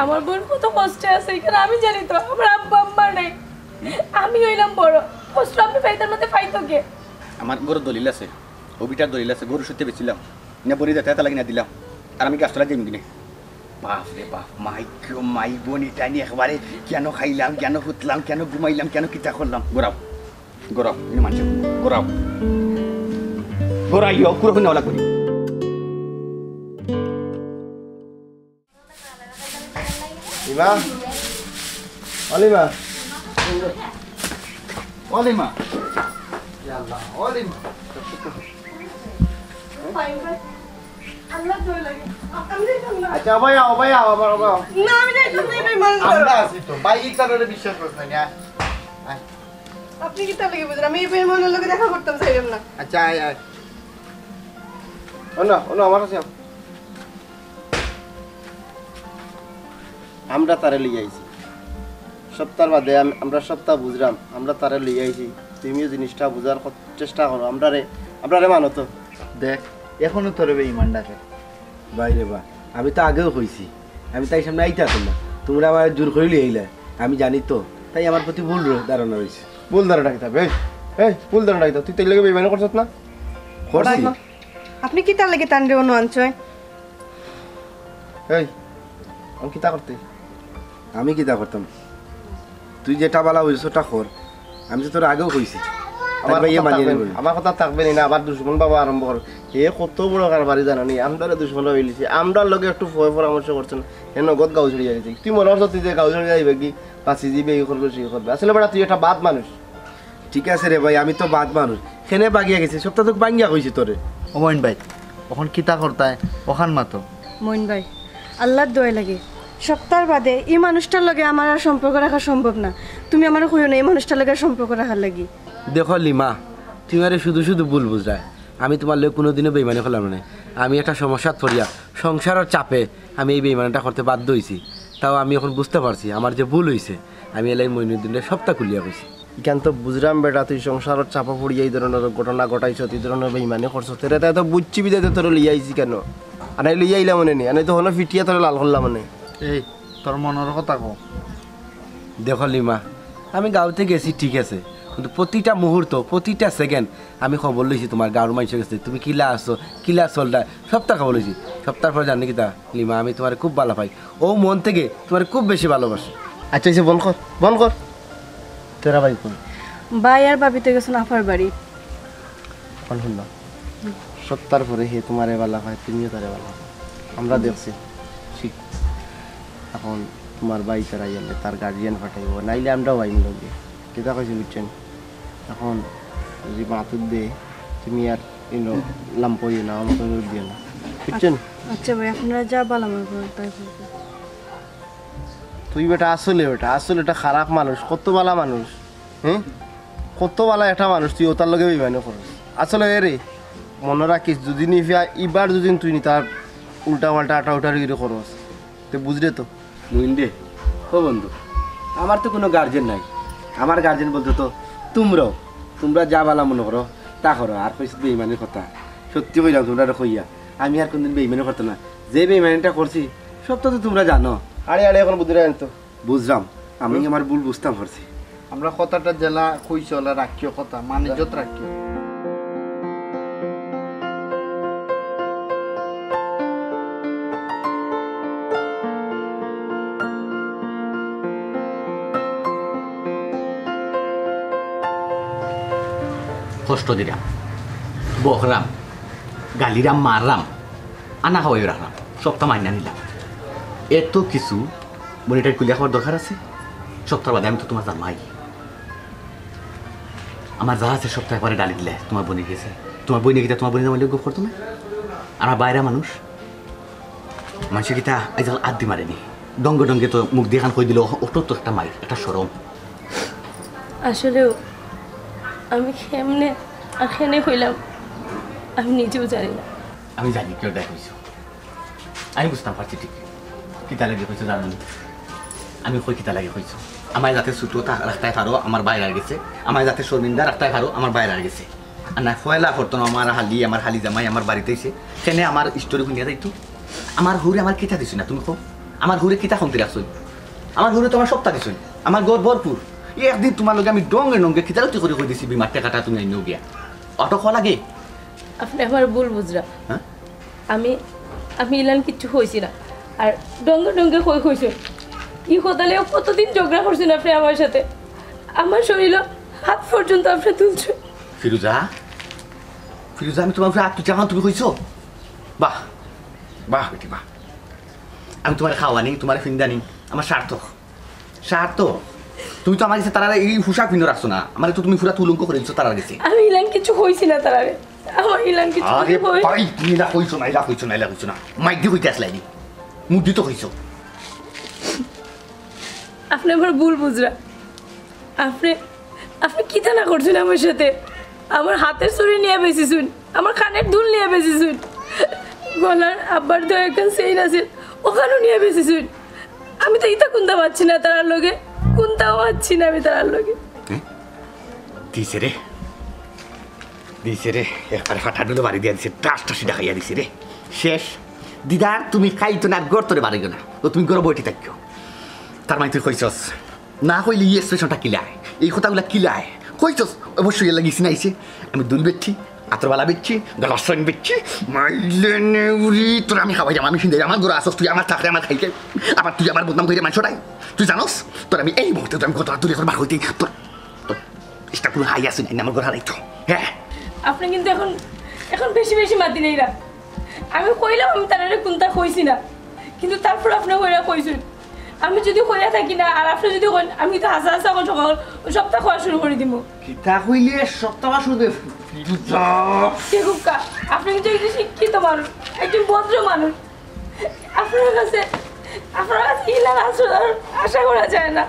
S1: আমার বোন কত কষ্টে আছে এখানে আমি জানি তো আমার আব্বা আম্মা নেই আমি হইলাম বড় কষ্ট আমি ফাইতার মধ্যে ফাইতো কে
S7: আমার গরুর দলিল আছে অবিটার দলিল আছে গরু সত্যি বেছিলাম না বনি যেতে এত লাগি না দিলাম আর আমি গাছতলা যাই কিনে বাপ রে বাপ মাই বোন এটা নিয়ে একবারে কেন খাইলাম কেন হুতলাম কেন ঘুমাইলাম কেন কিতা করলাম গোরাও গোরাও মানুষ গোরাও গোরাইও পুরো নেওয়ালা করি
S4: লিমা অলিমা অলিমা অলিমা আচ্ছা ভাই আবার
S2: না আমি যাইতাম না ভাই মান
S4: আমরা আছি তো ভাই ইচ্ছারে বিশ্বাস করছ না
S2: আপনি কি তার লাগে বুঝলেন আমি এই ভাই মনের লগে দেখা করতাম চাইলাম না
S4: আচ্ছা আয় অন্য আমার কাছে আমরা তারে লিয়ে আইছি সপ্তাহ বাদে আমরা সপ্তাহ বুঝলাম আমরা তারে লিয়ে আইছি তুমিও জিনিসটা বোঝার চেষ্টা করো আমরা মানো তো
S5: দেখ এখনো তোর ইমান ডাকে
S3: বাইরে বা আমি তো আগেও কইছি আমি তাই সামনে আইতে আসলাম না তোমরা আমার জোর করে লিয়ে আইলে আমি জানি তো তাই আমার প্রতি ভুল ধারণা হয়েছে
S4: ভুল ধারণা ডাকিতে হবে এই ভুল ধারণা ডাকিতে তুই তাই লেগে বেইমানি করছত না
S3: করছি
S2: আপনি কি তার লাগে তান্ডে অনু আনছয়
S4: এই আমি কিতা করতে
S3: আমি কিতা করতাম তুই যেটা বলা হয়েছ ওটা কর আমি তো তোর আগেও কইছি
S4: আমার কথা থাকবে না আবার দুশ্মন বাবা আরম্ভ কর এ কত বড় কারবারি জানানি আমরা দুশ্মন হইলিছি আমরা লগে একটু ভয় পরামর্শ করছেন এ নগদ গাউ ঝড়িয়ে গেছে তুই মনে হচ্ছে তুই যে গাউ ঝড়িয়ে যাইবে কি পাঁচি দিবে এই করবে সেই করবে আসলে বেটা তুই একটা বাদ মানুষ
S3: ঠিক আছে রে ভাই আমি তো বাদ মানুষ খেনে বাগিয়া গেছি সপ্তাহ তো বাঙ্গিয়া কইছি তোরে
S5: ওমন ভাই ওখান কিতা করতায় ওখান মাতো
S2: মইন ভাই আল্লাহর দোয়া লাগে সপ্তাহ বাদে এই মানুষটার লগে আমার আর সম্পর্ক রাখা সম্ভব না তুমি আমার কইও না এই মানুষটার লগে সম্পর্ক রাখার লাগি
S3: দেখো লিমা তুমি আরে শুধু শুধু ভুল বুঝরায় আমি তোমার লোক কোনোদিনও বেইমানি করলাম না আমি একটা সমস্যাত পড়িয়া সংসারের চাপে আমি এই বেইমানিটা করতে বাধ্য হয়েছি তাও আমি এখন বুঝতে পারছি আমার যে ভুল হয়েছে আমি এলাই মইনুদ্দিনের সপ্তাহ খুলিয়া কইছি
S4: কেন তো বুঝলাম বেটা তুই সংসারের চাপা পড়িয়া এই ধরনের ঘটনা ঘটাইছ এই ধরনের বেইমানি করছো তেরে তাই তো বুঝছি বিদায় তোর লিয়ে আইছি কেন আর লিয়ে আইলাম মনে নেই আমি তো হলো ফিটিয়া তোর লাল করলাম মানে
S5: এই তোর মনের কথা কো
S3: দেখো লিমা আমি গাঁওতে গেছি ঠিক আছে কিন্তু প্রতিটা মুহূর্ত প্রতিটা সেকেন্ড আমি খবর লইছি তোমার গাঁর মানুষের কাছে তুমি কিলা আসছো কিলা চলটা সপ্তাহ খবর লইছি সপ্তাহ পর জানি কি তা লিমা আমি তোমার খুব ভালো পাই ও মন থেকে তোমার খুব বেশি ভালোবাসে
S4: আচ্ছা এসে বন কর তেরা ভাই কোন
S2: ভাই আর ভাবিতে গেছেন আফার বাড়ি
S4: কোন শুনলাম সত্তার পরে হে তোমারে ভালো হয় তুমিও তারে ভালো আমরা দেখছি ঠিক এখন তোমার ভাই তারা গেলে তার গার্জিয়ান পাঠাইব নাইলে আমরাও আইন লগে কেটা কইছি বুঝছেন এখন যদি মাতুর দে তুমি আর লাম্পইয়ে না আমাকে দিয়ে না বুঝছেন?
S1: আচ্ছা ভাই আপনারা যা বলা আমার তাই করবে।
S4: তুই বেটা আসলে এটা খারাপ মানুষ, কত বালা মানুষ, হ্যাঁ কত বালা একটা মানুষ, তুই ওটার লগে বিমানে খরচ আসলে রে মনে রাখিস যদি নিফিয়া এবার যদি তুই নি তার উল্টা পাল্টা আটা উঠার গিয়ে খরচ তো বুঝলে তো
S3: মুইন দে ও বন্ধু, আমার তো কোনো গার্জেন নাই, আমার গার্জেন বলতে তো তোমরা যা বালা মনে করো তা করো। আর কইস বেইমানের কথা, সত্যি কইলাম তোমরা কইয়া আমি আর কোনদিন বেইমানি করতো না। যে বেইমানিটা করছি সব তো তোমরা জানো।
S4: আরে এখন বুঝে রাখেন তো
S3: বুঝলাম, আমি আমার ভুল বুঝতাম পারছি।
S5: আমরা কথাটা জেলা কই চলা রাখিও কথা মানিজ্যত রাখিও।
S7: কষ্ট দিলাম, বকরাম, গালিরাম, মাররাম, আনা খাওয়াই রাখলাম, সপ্তাহ মাইনা নিলাম। এত কিছু মনিটার কুলিয়া খাওয়ার দরকার আছে? সপ্তাহ বাদে আমি তো তোমার জামাই, আমার যা আছে সপ্তাহে পরে ডালি দিলে তোমার বোনে গেছে। তোমার বই গীতা তোমার বোনে জামাইলে গপ করতো না? আমার বাইরে মানুষের গীতা আজকাল আদি মারেনি, ডঙ্গে তো মুখ দিয়ে খান কই দিল ওটা তো একটা মাইর, একটা সরম।
S1: আসলেও আমি কেমনে হইলাম আমি নিজেও জানি না।
S7: আমি জানি কেউ দেখ হয়েছ, আমি বুঝতাম পারছি ঠিক কিতা লাগে হয়েছে জানো। আমি কই কিতা লাগে হয়েছ, আমার যাতে ছুটো রাস্তায় পারো আমার বাইরে আর গেছে, আমার যাতে শর্মিন্দা রাস্তায় পারো আমার বাইরে আর গেছে। আর না ফয়লা করতো না আমার হালি জামাই আমার বাড়িতে এসে সেনে আমার স্টোরি শুনিয়া যাইতো। আমার হুরে আমার কিতা দিছো না তুমি কো, আমার হুরে কিতা কমতি রাখছো, আমার হুরে তোমার সপ্তাহ দিছো, আমার ঘর ভরপুর। একদিন তোমার লগে আমি ডঙ্গে কিতারতি করে কই দিছি বিমার টাকাটা তুমি আইনো গিয়া অটো খ লাগে।
S1: আপনি আমার ভুল বুঝরা,
S7: হ্যাঁ
S1: আমি ইলান কিচ্ছু হয়েছি না। আর ডঙ্গে হয়েছে ই হতালে কতদিন ঝগড়া করছেন আপনি আমার সাথে, আমার শরীর হাত পর্যন্ত আপনি তুলছেন।
S7: ফিরুজা আমি তোমার হাত তুলছি, এখন তুমি কইছো বাহ বাহ বেটি বাহ। আমি তোমার খাওয়ানি তোমার ফিন্দানি আমার স্বার্থ। তুমি তো আমার কাছে তারা এই পোশাক ভিন্ন রাখছো না, আমার তো তুমি পুরা তুলঙ্ক করে দিচ্ছ তারার কাছে।
S1: আমি ইলান কিছু হয়েছি না তারারে, আমার ইলান কিছু
S7: আরে ভাই তুমি না কইছো না মাইক দিয়ে কইতে আসলাইনি, মুখ দিতে কইছো।
S1: আপনি আমার ভুল বুঝরা, আপনি কি না করছেন আমার সাথে। আমার হাতের চুরি নিয়ে বেঁচেছুন, আমার কানের দুল নিয়ে বেঁচেছুন, গলার আব্বার তো একটা চেইন আছে ওখানেও নিয়ে বেঁচেছুন। আমি তো ইতা কোনটা পাচ্ছি না তারার লগে, কোনটাও পাচ্ছি না আমি তারার লগে।
S7: দিছে রে একবারে ফাটা ডুলে বাড়ি দিয়ে দিছে, টাসটা সিধা খাইয়া দিছে রে। শেষ দিদার তুমি খাইতো না গড় তোরে বাড়ি না, তো তুমি গড় বইটি থাকিও। তার মানে তুই কইছস না কইলে এই এক্সপ্রেশনটা কিলায়, এই কথাগুলা কিলায় কইছস অবশ্যই এর লাগিয়েছি না। আমি দুল বেচছি, আতরবালা বেচছি, গলাসন বেচছি, মাইলে নেউরি তোর আমি খাওয়াই যাম। আমি সিন্ধে আমার গোড়া আসস, তুই আমার থাকলে আমার খাইকে, আবার তুই আমার বদনাম করে মানুষটাই তুই জানোস। তোর আমি এই মুহূর্তে আমি কথা তুলে তোর বার হইতে তোর এটা কোনো হাই আসে নাই আমার গোড়া রাইতো। হ্যাঁ
S1: আপনি কিন্তু এখন বেশি মাতি নেই না। আমি কইলাম আমি তারারে কোনটা কইছি না, কিন্তু তারপর আপনি কইরা কইছেন। আমি যদি কইরা থাকি না আর আপনি যদি কইন, আমি তো হাসা সকাল সপ্তাহ খাওয়া শুরু করে দিব।
S7: কিতা কইলে সপ্তাহ শুরু দেব
S1: আপনি কিন্তু একজন শিক্ষিত মানুষ, একজন ভদ্র মানুষ, আপনার কাছে ইলার আশা করা যায় না।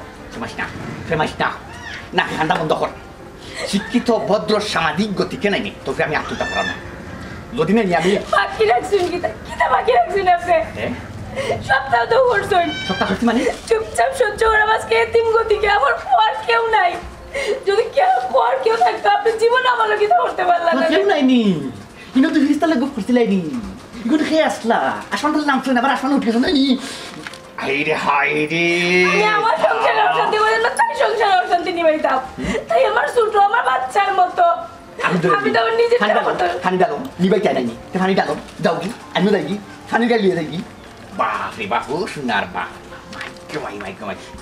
S7: ফেমাস না ঠান্ডা বন্ধ কর। শিক্ষিত ভদ্র সামাজিক গতিকে নাই তোকে আমি আত্মতা করা না। যদি না আমি
S1: বাকি রাখছেন কিতা বাকি রাখছেন আপনি সপ্তাহ তো করছেন।
S7: সপ্তাহ করছি মানে
S1: চুপচাপ সহ্য করে আজকে এতিম গতিকে আমার পর কেউ নাই। যদি কেউ থাকতো আপনি জীবনে আমার লোক করতে পারলেন না।
S7: কেউ নাইনি কিন্তু তুই ফিরিস্তালে গপ করছিলাইনি, এগুলো খেয়ে আসলা আসমানটার নাম শুনে আবার আসমান উঠে নাই। হাইরে
S1: আমি আমার সংসারে অশান্তি বলেন না, তাই সংসারে অশান্তি নিবাইতাম। তাই আমার ছোট আমার বাচ্চার মতো আমি তো আমার নিজের
S7: ফানি ডালো নিবাই চাই নাইনি ফানি ডালো যাও কি আমিও যাই কি ফানি ডালিয়ে যাই কি। বাপ রে বাপ ও সোনার বাপ মাই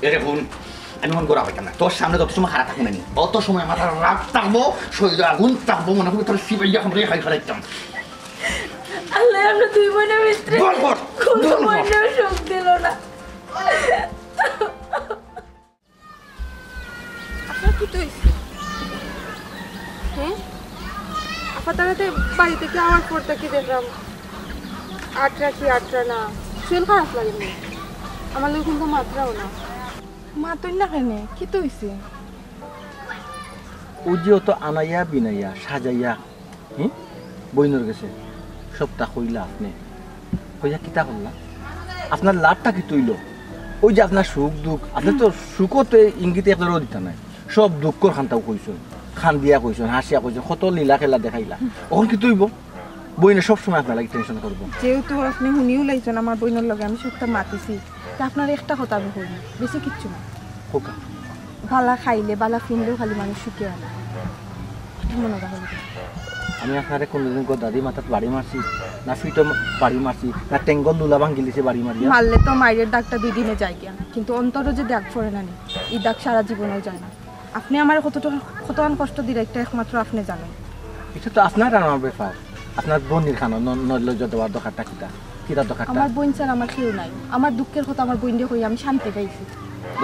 S7: এরে বোন আমি মন করা হইতাম না তোর সামনে যত সময় খারাপ থাকুন নি অত সময় আমার রাগ থাকবো, শরীরে আগুন থাকবো, মনে করি তোর সিপাইয়া খামড়ে খাই ফেলাইতাম।
S1: আল্লাহ আমরা দুই বোনের ভিতরে কোনো মনেও সুখ দিল না।
S2: আপনার কি তো হ্যাঁ আপা তারাতে বাড়ি থেকে আমার পর থেকে দেখলাম আটরা না শরীর খারাপ লাগে না আমার লোক কিন্তু মাত্রাও না মাতই না কেন কি তো হয়েছে
S3: ও যে অত আনাইয়া বিনাইয়া সাজাইয়া বইনর গেছে সবটা কইলা আপনি কইয়া কিতা করলা আপনার লাভটা কি তৈল ওই যে আপনার সুখ দুঃখ আপনি তো সুখতে ইঙ্গিতে একটারও দিতা নাই সব দুঃখর খানটাও কইছেন খান দিয়া কইছেন হাসিয়া কইছেন কত লীলা খেলা দেখাইলা ওখান কি তুইব বইনে সবসময় আপনার লাগে টেনশন করবো
S2: যেহেতু আপনি শুনিও লাইছেন আমার বইনের লগে আমি সবটা মাতিছি তা আপনার একটা কথা আমি কইনি বেশি কিচ্ছু না
S3: খোকা
S2: বালা খাইলে বালা ফিনলেও খালি মানুষ সুখে হয় না মনে রাখবেন
S3: আমি আপনারে কোনোদিন দাদি মাথাত বাড়ি মারছি না ফিটো বাড়ি মারছি না টেঙ্গল লুলা ভাঙ্গিলিছে বাড়ি মারিয়া
S2: মারলে তো মায়ের দাগটা 2 দিনে যায় গিয়া কিন্তু অন্তরও যে দাগ পড়ে না এই দাগ সারা জীবনেও যায় না আপনি আমার কতক্ষণ কষ্ট দিলে একটা একমাত্র আপনি জানেন
S3: এটা তো আপনার আমার ব্যাপার আপনার বোনের খানো নৈলজ্য দেওয়ার দরকারটা কিতা দরকারটা
S2: আমার বোন স্যার আমার কেউ নাই আমার দুঃখের কথা আমার বোন দিয়ে কই আমি শান্তি পাইছি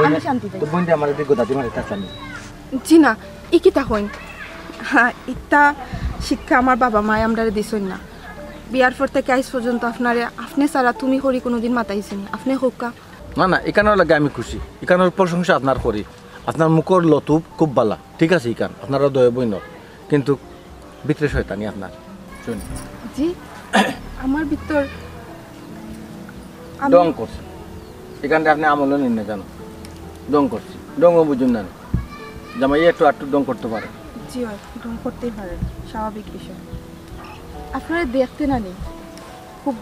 S2: আমি শান্তি পাইছি
S3: তো বোন দিয়ে আমার দিকে দাদি মারিতে চানি
S2: জি না ই কিতা কইন হ্যাঁ ইটা শিক্ষা আমার বাবা মা আমরারে দিছেন না বিয়ার পর থেকে আজ পর্যন্ত আপনি সারা তুমি করি কোনোদিন মাতাইছেন আপনি হোকা
S3: না না এখানের লাগে আমি খুশি এখানের প্রশংসা আপনার করি আপনার মুখর লতুব খুব বালা ঠিক আছে এখান আপনারা দয় বইন কিন্তু ভিতরে শয়তানি আপনার শুন
S2: জি আমার ভিতর
S3: ডং করছে এখানটা আপনি আমলও নিন না জানো ডং করছি ডংও বুঝুন না জামাই একটু আটটু ডং করতে পারে
S2: জি হয় ডং করতেই পারেন স্বাভাবিক বিষয় আপনারা দেখতে না নেই খুব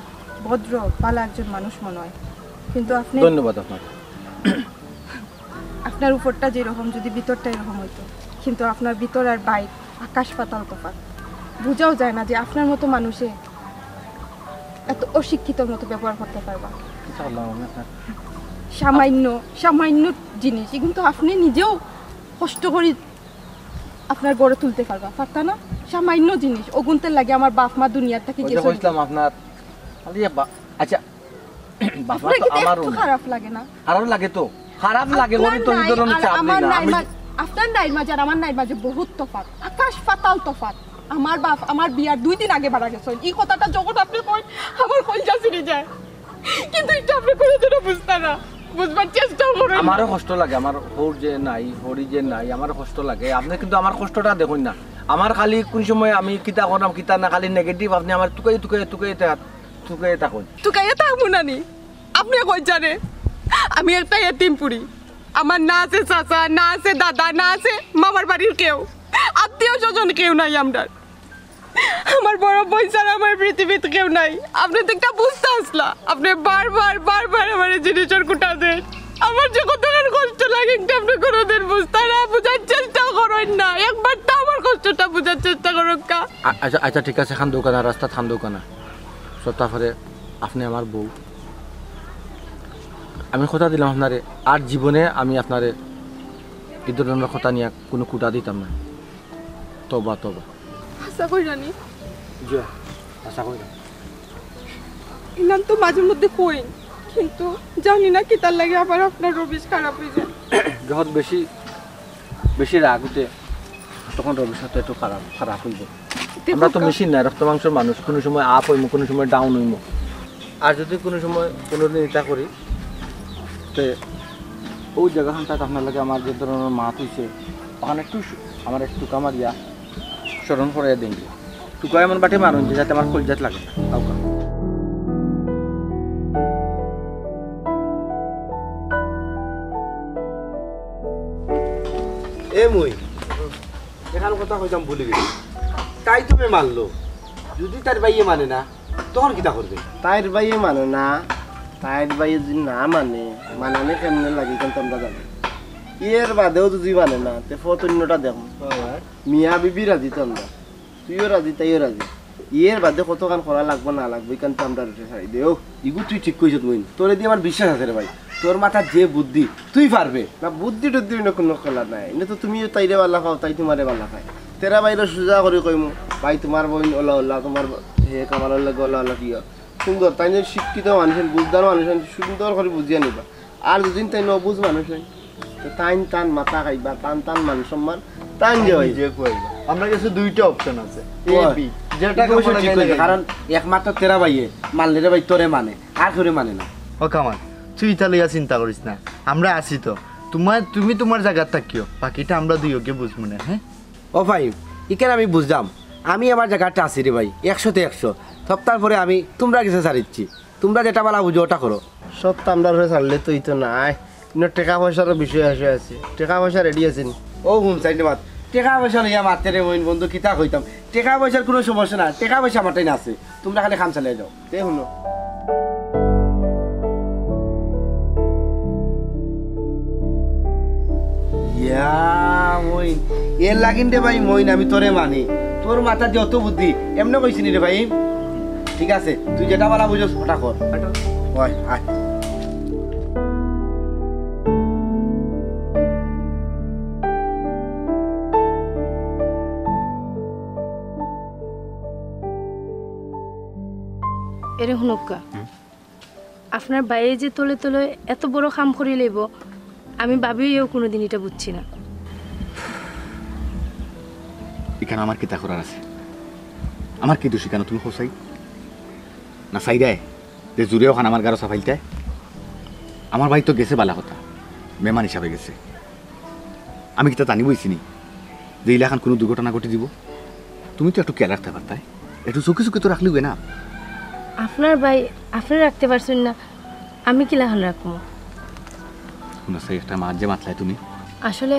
S2: ভদ্র ভালো একজন মানুষ মনে হয় কিন্তু আপনি
S3: ধন্যবাদ আপনাকে
S2: আপনার উপরটা যেরকম যদি ভিতরটা এরকম হইতো কিন্তু আপনার ভিতর আর বাইর আকাশ পাতাল তফাৎ বোঝাও যায় না যে আপনার মতো মানুষে এত অশিক্ষিতর মতো ব্যবহার করতে পারবা সামান্য জিনিস কিন্তু আপনি নিজেও কষ্ট করে আপনার গড়ে তুলতে পারবা পারতা না সামান্য জিনিস ওগুনতে লাগে আমার বাপ মা দুনিয়ার থেকে গেছে
S3: বুঝলাম আপনার আচ্ছা বাপ মা তো আমারও
S2: খারাপ লাগে না
S3: খারাপ লাগে তো খারাপ লাগে বলে তো নিদরণ চাপ না আমি
S2: আপনার নাইর মাঝে আর আমার নাইর মাঝে বহুত তফাৎ আকাশ পাতাল তফাৎ আমার বাপ আমার বিয়ার 2 দিন আগে মারা গেছেন এই কথাটা যখন আপনি কইন আমার কলজা ছিঁড়ে যায় কিন্তু এটা আপনি করে যেন বুঝতা না বুঝবার চেষ্টা করেন
S3: আমারও কষ্ট লাগে আমার হর যে নাই হরি যে নাই আমারও কষ্ট লাগে আপনি কিন্তু আমার কষ্টটা দেখুন না আমার খালি কোন সময় আমি কিতা করলাম কিতা না খালি নেগেটিভ আপনি আমার তুকাই থাকুন
S2: তুকাইয়া থাকবো না নি আপনি কই জানে আমি একটা এতিম পুরি আমার না আছে চাচা না আছে দাদা না আছে মামার বাড়ির কেউ আত্মীয় স্বজন কেউ নাই আমার বড় বোন ছাড়া আমার পৃথিবীতে কেউ নাই আপনি তো একটা বুঝতে আসলা আপনি বারবার আমার জিনিসের কুটা দেন আমার যে কতটা কষ্ট লাগে আপনি কোনোদিন বুঝতে না বুঝার চেষ্টা করেন না একবার তো আমার কষ্টটা বুঝার চেষ্টা করুন কা
S3: আচ্ছা ঠিক আছে খান দোকানা রাস্তা খান দোকানা তারপরে আপনি আমার বউ আমি কথা দিলাম আপনারে আর জীবনে আমি আপনারে এই ধরনের কথা নিয়ে কোনো কুটা দিতাম না তবা
S2: আশা করি জানি
S3: আশা করি
S2: ইনাম তো মাঝে মধ্যে কইন কিন্তু জানি না কি তার লাগে আবার আপনার রবিশ খারাপ হয়ে যায়
S3: যখন বেশি রাগ উঠে তখন রবির সাথে একটু খারাপ হইব আমরা তো মেশিন নাই রক্ত মাংসের মানুষ কোনো সময় আপ হইমো কোনো সময় ডাউন হইমো আর যদি কোনো সময় কোনোদিন এটা করি তো ওই জায়গাখানটা আপনার লাগে আমার যে ধরনের মাত হয়েছে ওখানে একটু আমার একটু কামারিয়া স্মরণ করে দিন টুকা এমন বাটে মারুন যে যাতে আমার কলজাত লাগে না কাউকে
S4: এখানে কথা কইতাম ভুলে গেছি তাই তুমি মানলো যদি তার ভাইয়ে মানে না তখন কিতা করবে
S5: তাইর ভাইয়ে মানে না তাইর ভাইয়ে যদি না মানানে কেমনে লাগে কিন্তু আমরা জানি এর বাদেও যদি মানে না তে ফতন্যটা দেখো মিয়া বিবি রাজি তো আমরা তুইও রাজি তাইও রাজি এর বাদে কতক্ষণ করা লাগবে না লাগবে কিন্তু আমরা রুটে ছাড়ি দেও
S4: ইগু তুই ঠিক কইছ তুই তোরে দিয়ে আমার বিশ্বাস আছে রে ভাই তোর মাথা যে বুদ্ধি তুই পারবে
S5: না বুদ্ধি টুদ্ধি কোনো খেলা নাই এনে তো তুমিও তাইরে বালা খাও তাই তোমারে বালা খায় তেরা বাইরে সোজা করে কইমু ভাই তোমার বোন ওলা তোমার হে কামার লাগে ওলা কি সুন্দর তাই শিক্ষিত মানুষের বুঝদার মানুষের সুন্দর করে বুঝিয়ে নিবা আর দুদিন তাই নবুঝ মানুষ তাইন টান মাথা খাইবা টান মান সম্মান টান যে কইবা
S4: আমরা কাছে দুইটা অপশন আছে এ
S5: ওই,
S4: বি যেটা
S5: অবশ্য
S4: কামড়
S5: ঠিক
S4: লাগাইলে
S5: কইছে, কারণ একমাত্র তেরা ভাইয়ে মানলে ভাই তোরে মানে আর করে মানে না।
S4: ও কামাল তুই তাহলে চিন্তা করিস না আমরা আছি তো তুমি তোমার জায়গা থাকিও বাকিটা আমরা দুইকে বুঝবো না হ্যাঁ
S5: ও ভাই ইকেন আমি বুঝলাম, আমি আমার জায়গাটা আছি রে ভাই 100তে 100। সপ্তাহ পরে আমি তোমরা কাছে ছাড়িচ্ছি, তোমরা যেটা বলা বুঝো ওটা করো। সপ্তাহ আমরা ধরে ছাড়লে তুই তো নাই, টাকা পয়সার বিষয় আসে আছে, টাকা পয়সা রেডি আছেন। ও হুম চাইলে মাত টাকা পয়সা লইয়া মারতে রে বইন বন্ধু কিতা কইতাম, টাকা পয়সার কোনো সমস্যা না, টাকা পয়সা আমারটাই না আছে, তোমরা খালি খাম চালিয়ে যাও। তে শুনো মইন এর লাগিন রে ভাই, মইন আমি তোরে মানি, তোর মাথা যে অত বুদ্ধি এমনি কইছিনি রে ভাই। ঠিক আছে তুই যেটা বলা বুঝোস ওটা কর। হয় আয়
S1: এরে হুনক্কা, আপনার বাইরে যে তলে তলে এত বড় খাম করে লইব আমি ভাবিও কোনোদিন এটা বুঝছি না।
S7: এখানে আমার কিতা করার আছে? আমার কি দোষী? কেন তুমি হোসাই না চাই দেয় যে জুড়ে ওখানে আমার গাড়ো সাফাইতে? আমার ভাই তো গেছে বালা কথা, মেহমান হিসাবে গেছে। আমি কিতা জানি বইছিনি যে ইলাখান কোনো দুর্ঘটনা ঘটে দিব? তুমি তো একটু খেয়াল রাখতে পারতাই, একটু চোখে চোখে তো রাখলিবে না।
S1: আপনার ভাই আপনি রাখতে পারছেন না, আমি কি লাহান রাখবো?
S7: শোনা সেই একটা মাছ যে মাতলায় তুমি।
S1: আসলে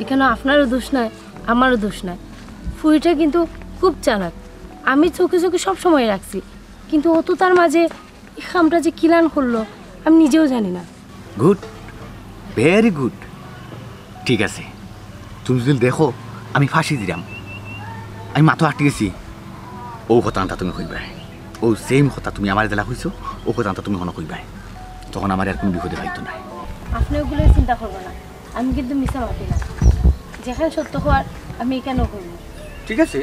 S1: এখানে আপনারও দোষ নাই আমারও দোষ নাই। ফুইটা কিন্তু খুব চালাক, আমি চোখে চোখে সব সময় রাখছি, কিন্তু ও তো তার মাঝে এই খামটা যে কিলান করলো আমি নিজেও জানি না।
S7: Good, very good. ঠিক আছে, তুমি যদি দেখো আমি ফাঁসি দিলাম, আমি মাথা আটকে গেছি, ও কথাটা তুমি কইবাই, ও সেম কথা তুমি আমার দেলা কইছো, ও কথাটা তুমি মনে কইবাই, তখন আমার আর কোনো বিপদে পাইতো না।
S1: আপনি ওগুলো চিন্তা করবো না, আমি কিন্তু মিশা মাতি না, যেখানে সত্য হওয়ার আমি কেন করবো।
S7: ঠিক আছে,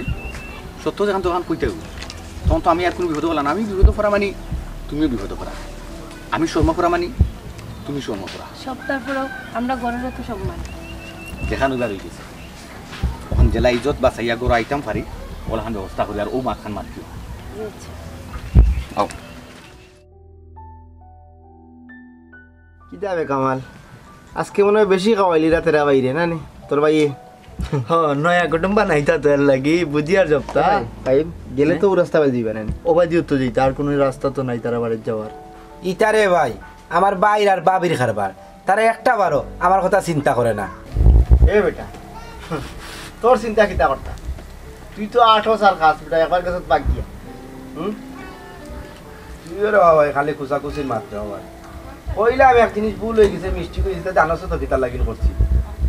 S7: সত্য যেখান তখন কইতে হবে, তখন তো আমি আর কোনো বিপদ করলাম না। আমি বিপদ করা মানি তুমিও বিপদ করা, আমি শর্মা করা মানি তুমি শর্মা করা।
S1: সপ্তাহ পরেও আমরা গণের তো সব মানি।
S7: যেখানে ওইবার হয়ে গেছে তখন জেলা ইজত বা চাইয়া গড় আইতাম পারি ওলাখান ব্যবস্থা করি, আর ও মাখান মাতিও।
S5: কি যাবে কামাল, আজকে মনে হয় বেশি খাওয়াইলি রাতের বাইরে না নি তোর ভাই?
S4: নয়া কুটুম্বা নাই তা তো এর লাগি বুঝি আর জবতা
S5: ভাই গেলে তো ও রাস্তা বাজি দিবে না।
S4: ও বাজি তো যেতে আর কোনো রাস্তা তো নাই তারা বাড়ির যাওয়ার।
S5: ইতারে ভাই আমার বাইর আর বাবির খারবার, তারা একটা বারো আমার কথা চিন্তা করে না।
S4: এ বেটা তোর চিন্তা কিতা করতা? তুই তো 8 বছর খাস বেটা, একবার কাছে বাগ দিয়া
S5: তুই রে ভাই খালি কুচাকুচির মাত্র ভাই। কইলে আমি এক জিনিস ভুল হয়ে গেছে, মিষ্টি কই দিতে জানোস তো কিতা লাগিল করছি,